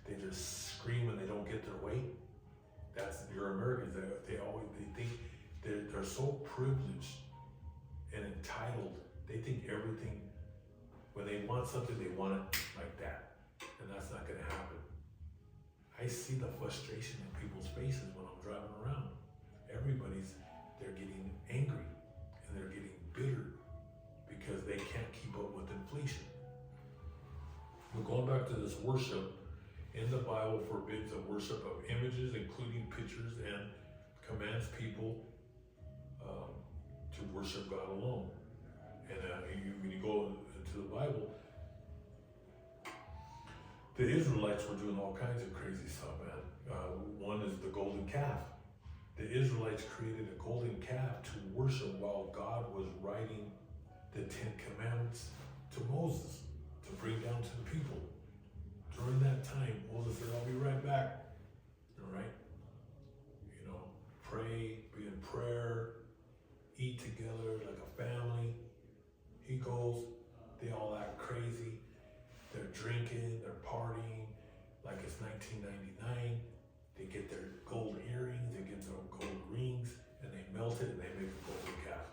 They just scream when they don't get their way. That's your Americans. They think they're so privileged and entitled. They think everything. When they want something, they want it like that, and that's not going to happen. I see the frustration in people's faces when I'm driving around. They're getting angry and they're getting bitter because they can't keep up with inflation. But going back to this worship, in the Bible forbids the worship of images, including pictures, and commands people to worship God alone. And when you go into the Bible, the Israelites were doing all kinds of crazy stuff, man. One is the golden calf. The Israelites created a golden calf to worship while God was writing the 10 Commandments to Moses to bring down to the people. During that time, Moses said, I'll be right back. All right? Pray, be in prayer, eat together like a family. He goes, they all act crazy. They're drinking, they're partying like it's 1999. They get their gold earrings, they get their gold rings, and they melt it and they make a golden calf.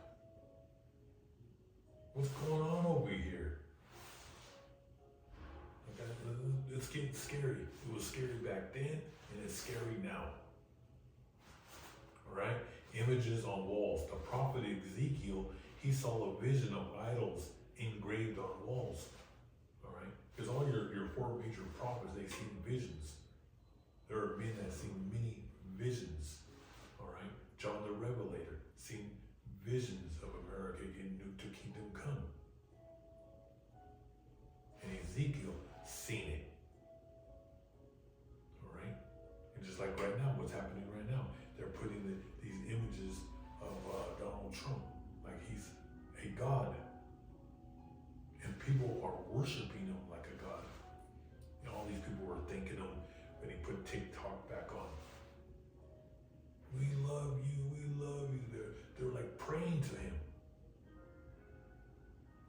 What's going on over here? Okay, it's it's getting scary. It was scary back then, and it's scary now. All right? Images on walls. The prophet Ezekiel, he saw a vision of idols engraved on walls. All right? Because all your four major prophets, they seen visions. There are men that seen many visions. All right? John the Revelator seen visions of America getting new to kingdom come. And Ezekiel seen it. All right? And just like right now, what's happening right now, they're putting these images of Donald Trump like he's a god. And people are worshiping him like a god. And all these people were thanking him when he put TikTok back on. We love you, we love you. They're like praying to him.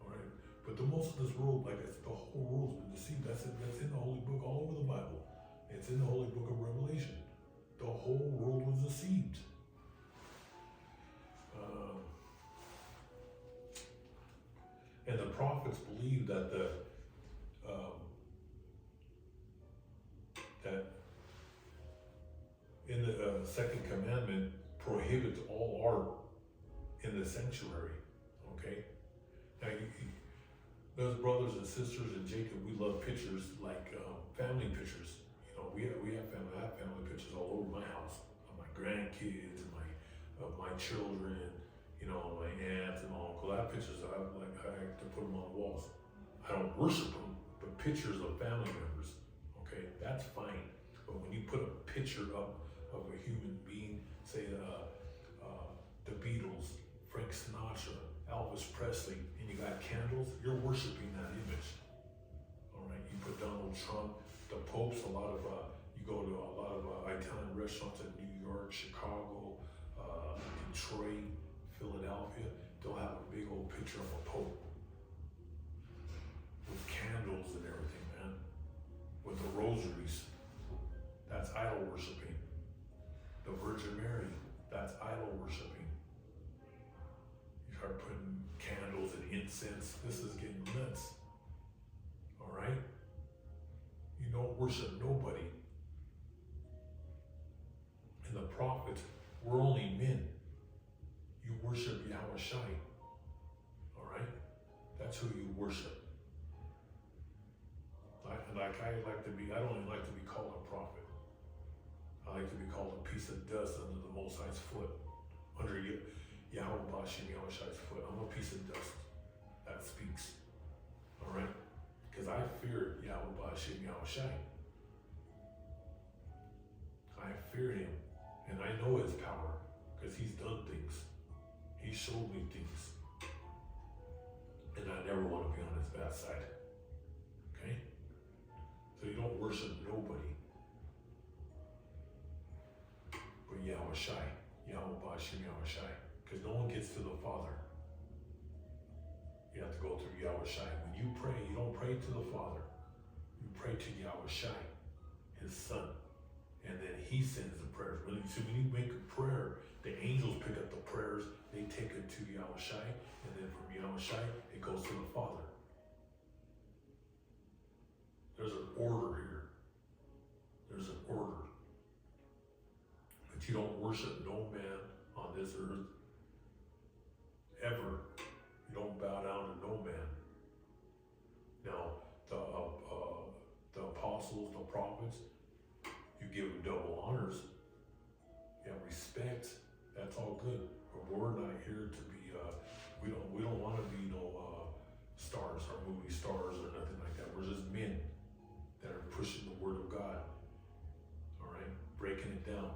All right? But the most of this world, like the whole world's been deceived. That's in the Holy Book, all over the Bible. It's in the Holy Book of Revelation. The whole world was deceived. And the prophets believed that that in the second commandment prohibits all art in the sanctuary. Okay, now those brothers and sisters and Jacob, we love pictures like family pictures. You know, I have family pictures all over my house of my grandkids and my children. You know, my aunts and uncle. I have pictures. I like to put them on the walls. I don't worship them, but pictures of family members. Okay, that's fine. But when you put a picture up of a human being, say the Beatles, Frank Sinatra, Elvis Presley, and you got candles, you're worshiping that image. All right, you put Donald Trump, the popes, you go to a lot of Italian restaurants in New York, Chicago, Detroit, Philadelphia, they'll have a big old picture of a pope with candles and everything, man, with the rosaries. That's idol worshiping. The Virgin Mary, that's idol worshiping. You start putting candles and incense, this is getting nuts. All right? You don't worship nobody. And the prophets, we're only men. You worship Yahweh Shai. All right? That's who you worship. I don't even like to be called a prophet. I like to be called a piece of dust under the Most High's foot. Under Yahweh Bashim, Yahweh Shai's foot. I'm a piece of dust that speaks. All right? Because I fear Yahweh Bashim, Yahweh Shai. I fear him. And I know his power because he's done things. He showed me things. And I never want to be on his bad side. Okay? So you don't worship nobody. But Yahweh Shai. Yahweh Bashim Yahweh Shai. Because no one gets to the Father. You have to go through Yahweh Shai. When you pray, you don't pray to the Father. You pray to Yahweh Shai, his son. And then he sends the prayers. When you make a prayer, the angels pick up the prayers, they take it to Yahweh Shai, and then from Yahweh Shai, it goes to the Father. There's an order here. There's an order. But you don't worship no man on this earth, ever. You don't bow down to no man. Now, the apostles, the prophets, you give them double honors. You have respect. That's all good. But we're not here to be. We don't want to be no stars or movie stars or nothing like that. We're just men that are pushing the word of God. All right, breaking it down.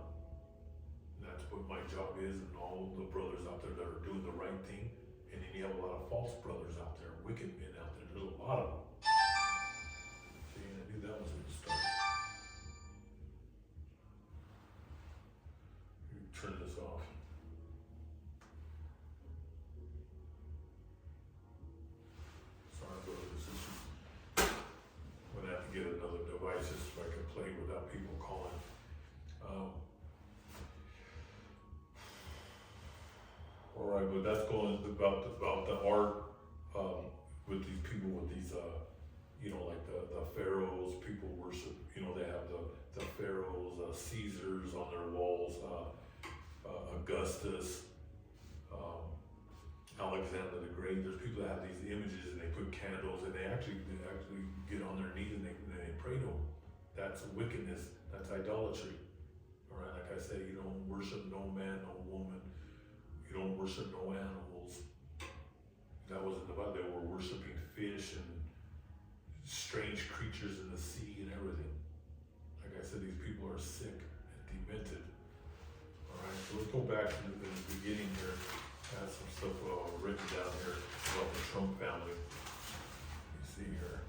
And that's what my job is, and all the brothers out there that are doing the right thing. And then you have a lot of false brothers out there, wicked men out there. There's a lot of them. See, I knew that was a good start. Turn this off. Sorry, brothers and sisters. I'm gonna have to get another device just so I can play without people calling. All right, but that's going about the art with these people with these, like the pharaohs. People worship, they have the pharaohs, Caesars on their walls, Augustus, Alexander the Great. There's people that have these images and they put candles and they actually get on their knees and they pray to them. That's wickedness. That's idolatry. All right, like I said, you don't worship no man, no woman. You don't worship no animals. That wasn't the Bible. They were worshiping fish and strange creatures in the sea and everything. Like I said, these people are sick and demented. All right, so let's go back to the beginning here. I have some stuff written down here about the Trump family. You see here.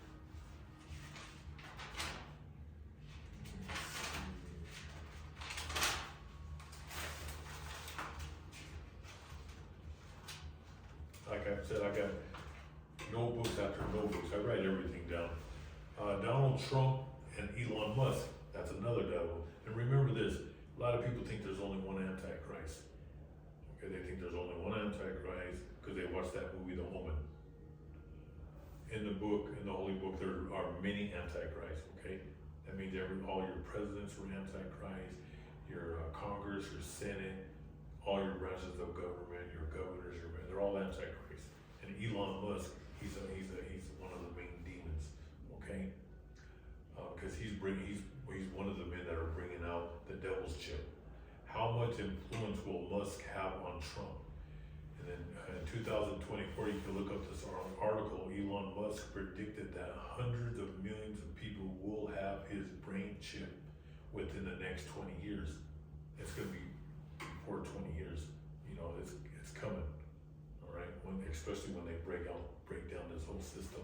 Like I said, I got notebooks after notebooks. I write everything down. Donald Trump and Elon Musk, that's another devil. And remember this, a lot of people think there's only one Antichrist. Okay, they think there's only one Antichrist because they watched that movie, The Omen. In the book, in the Holy Book, there are many Antichrists, okay? That means all your presidents were Antichrist, your Congress, your Senate, all your branches of government, your governors, they're all Antichrist. And Elon Musk, he's one of the main demons, okay? Because he's one of the men that are bringing out the devil's chip. How much influence will Musk have on Trump? And then in 2024, you can look up this article. Elon Musk predicted that hundreds of millions of people will have his brain chip within the next 20 years. It's going to be before 20 years. It's coming. All right, especially when they break down this whole system.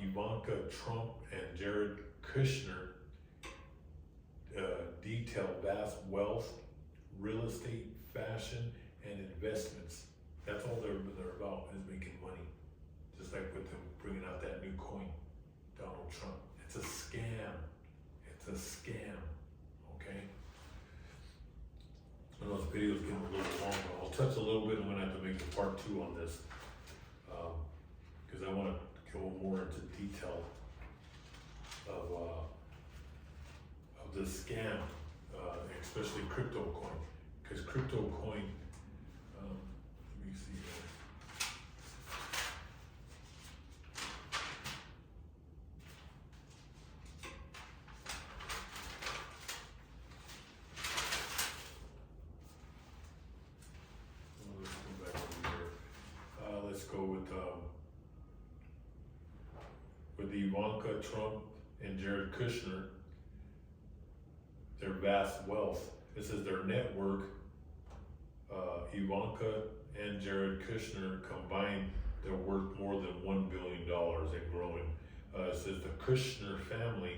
Ivanka Trump and Jared Kushner detail vast wealth, real estate, fashion, and investments. That's all they're about, is making money. Just like with them bringing out that new coin, Donald Trump. It's a scam. It's a scam. Okay? I know this video's getting a little long, but I'll touch a little bit. I'm gonna have to make a part 2 on this. Because I want to go more into detail of the scam, especially crypto coin. Because crypto coin, let me see here. Let's go back over here. Let's go with Ivanka Trump and Jared Kushner, their vast wealth. It says their net worth, Ivanka and Jared Kushner combined, they're worth more than $1 billion and growing. It says the Kushner family,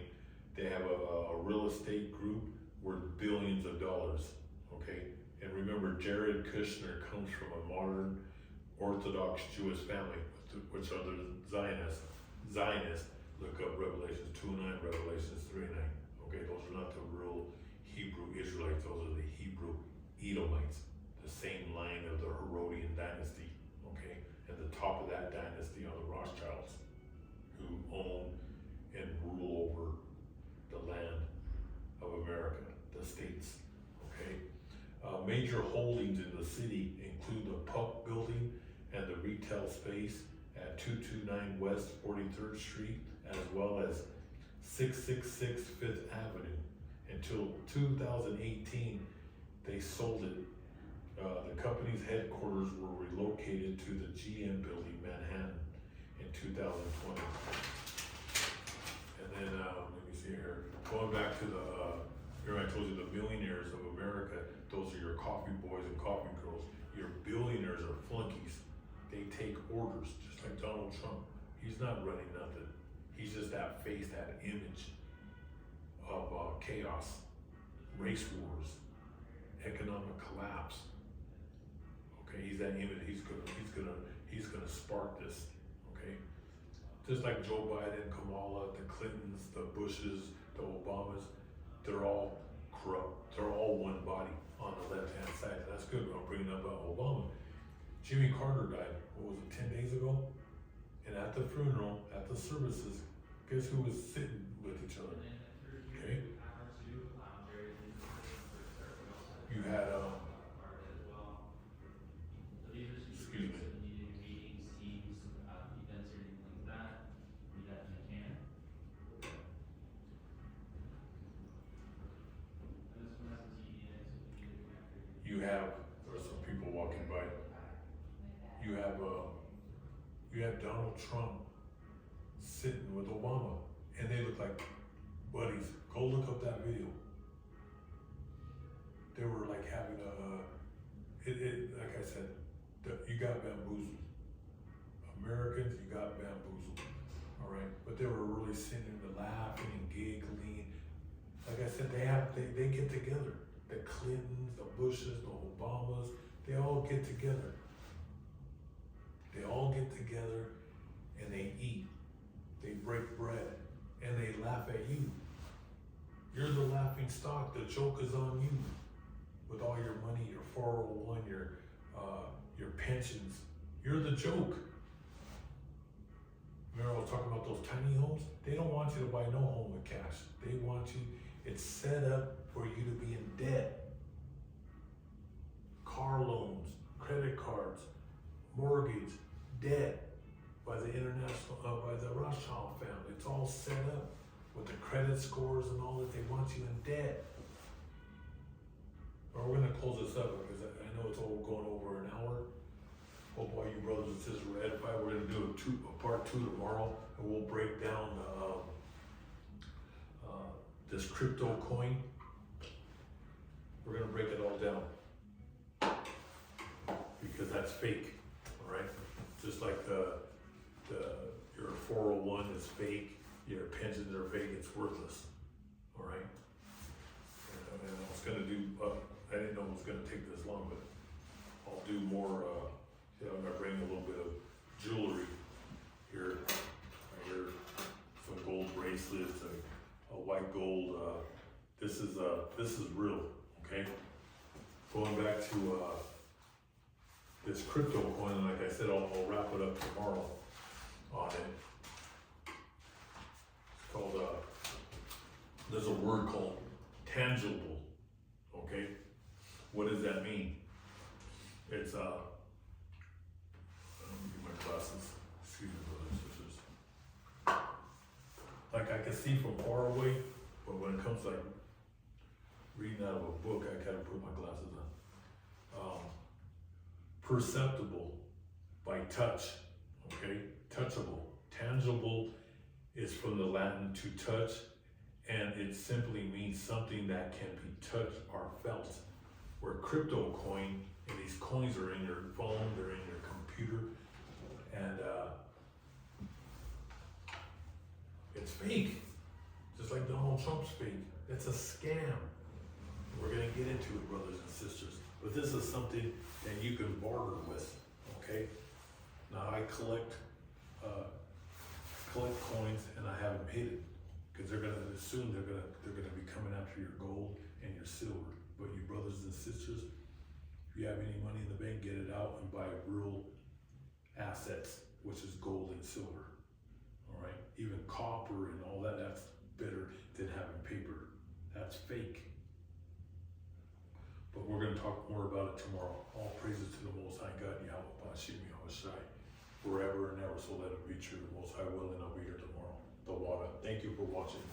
they have a real estate group worth billions of dollars, okay? And remember, Jared Kushner comes from a modern Orthodox Jewish family, which are the Zionists. Look up Revelations 2:9, Revelations 3:9. Okay, those are not the real Hebrew Israelites, those are the Hebrew Edomites, the same line of the Herodian dynasty, okay? And the top of that dynasty are the Rothschilds, who own and rule over the land of America, the states, okay? Major holdings in the city include the Puck Building and the retail space at 229 West 43rd Street, as well as 666 Fifth Avenue. Until 2018, they sold it. The company's headquarters were relocated to the GM Building, Manhattan, in 2020. And then, let me see here, going back to here I told you the millionaires of America, those are your coffee boys and coffee girls. Your billionaires are flunkies. They take orders, just like Donald Trump. He's not running nothing. He's just that face, that image of chaos, race wars, economic collapse. Okay, he's that image. He's gonna spark this. Okay, just like Joe Biden, Kamala, the Clintons, the Bushes, the Obamas, they're all corrupt. They're all one body on the left-hand side. That's good. I'm bringing up Obama. Jimmy Carter died. What was it, 10 days ago? And at the funeral, at the services, Guess who was sitting with each other? Okay. You had excuse me. You have, there's some people walking by. You have Donald Trump sitting with Obama, and they look like buddies. Go look up that video. They were like having like I said, you got bamboozled. Americans, you got bamboozled. All right, but they were really sitting there laughing and giggling. Like I said, they get together. The Clintons, the Bushes, the Obamas, they all get together. They all get together and they eat. They break bread and they laugh at you. You're the laughing stock. The joke is on you with all your money, your 401, your pensions. You're the joke. Remember I was talking about those tiny homes? They don't want you to buy no home with cash. They want you, it's set up for you to be in debt. Car loans, credit cards, mortgage, debt by the by the Rothschild family. It's all set up with the credit scores and all that. They want you in debt. But we're gonna close this up because I know it's all going over an hour. Hope all you brothers and sisters were edified. We're gonna do a part 2 tomorrow, and we'll break down this crypto coin. We're gonna break it all down because that's fake, all right? Just like your 401 is fake, your pensions are fake, it's worthless, all right? And I was gonna do, I didn't know it was gonna take this long, but I'll do more, I'm gonna bring a little bit of jewelry here. Right here, some gold bracelets, a white gold, this is real, okay? Going back to this crypto coin, and like I said, I'll wrap it up tomorrow on it. It's called, there's a word called tangible, okay? What does that mean? It's, let me get my glasses, excuse me, brothers and sisters. Like I can see from far away, but when it comes to like reading out of a book, I gotta put my glasses on. Perceptible by touch, okay? Touchable. Tangible is from the Latin to touch, and it simply means something that can be touched or felt. Where crypto coin, and these coins are in your phone, they're in your computer, and it's fake. Just like Donald Trump's fake. It's a scam. We're gonna get into it, brothers and sisters. But this is something that you can barter with, okay? Now I collect coins, and I have them hidden because they're gonna be coming after your gold and your silver. But you brothers and sisters, if you have any money in the bank, get it out and buy real assets, which is gold and silver. All right, even copper and all that, that's better than having paper. That's fake. But we're going to talk more about it tomorrow. All praises to the Most High God, Yahweh, Bashim, Yahushai, forever and ever. So let it be true. The Most High willing, I'll be here tomorrow. The water. Thank you for watching.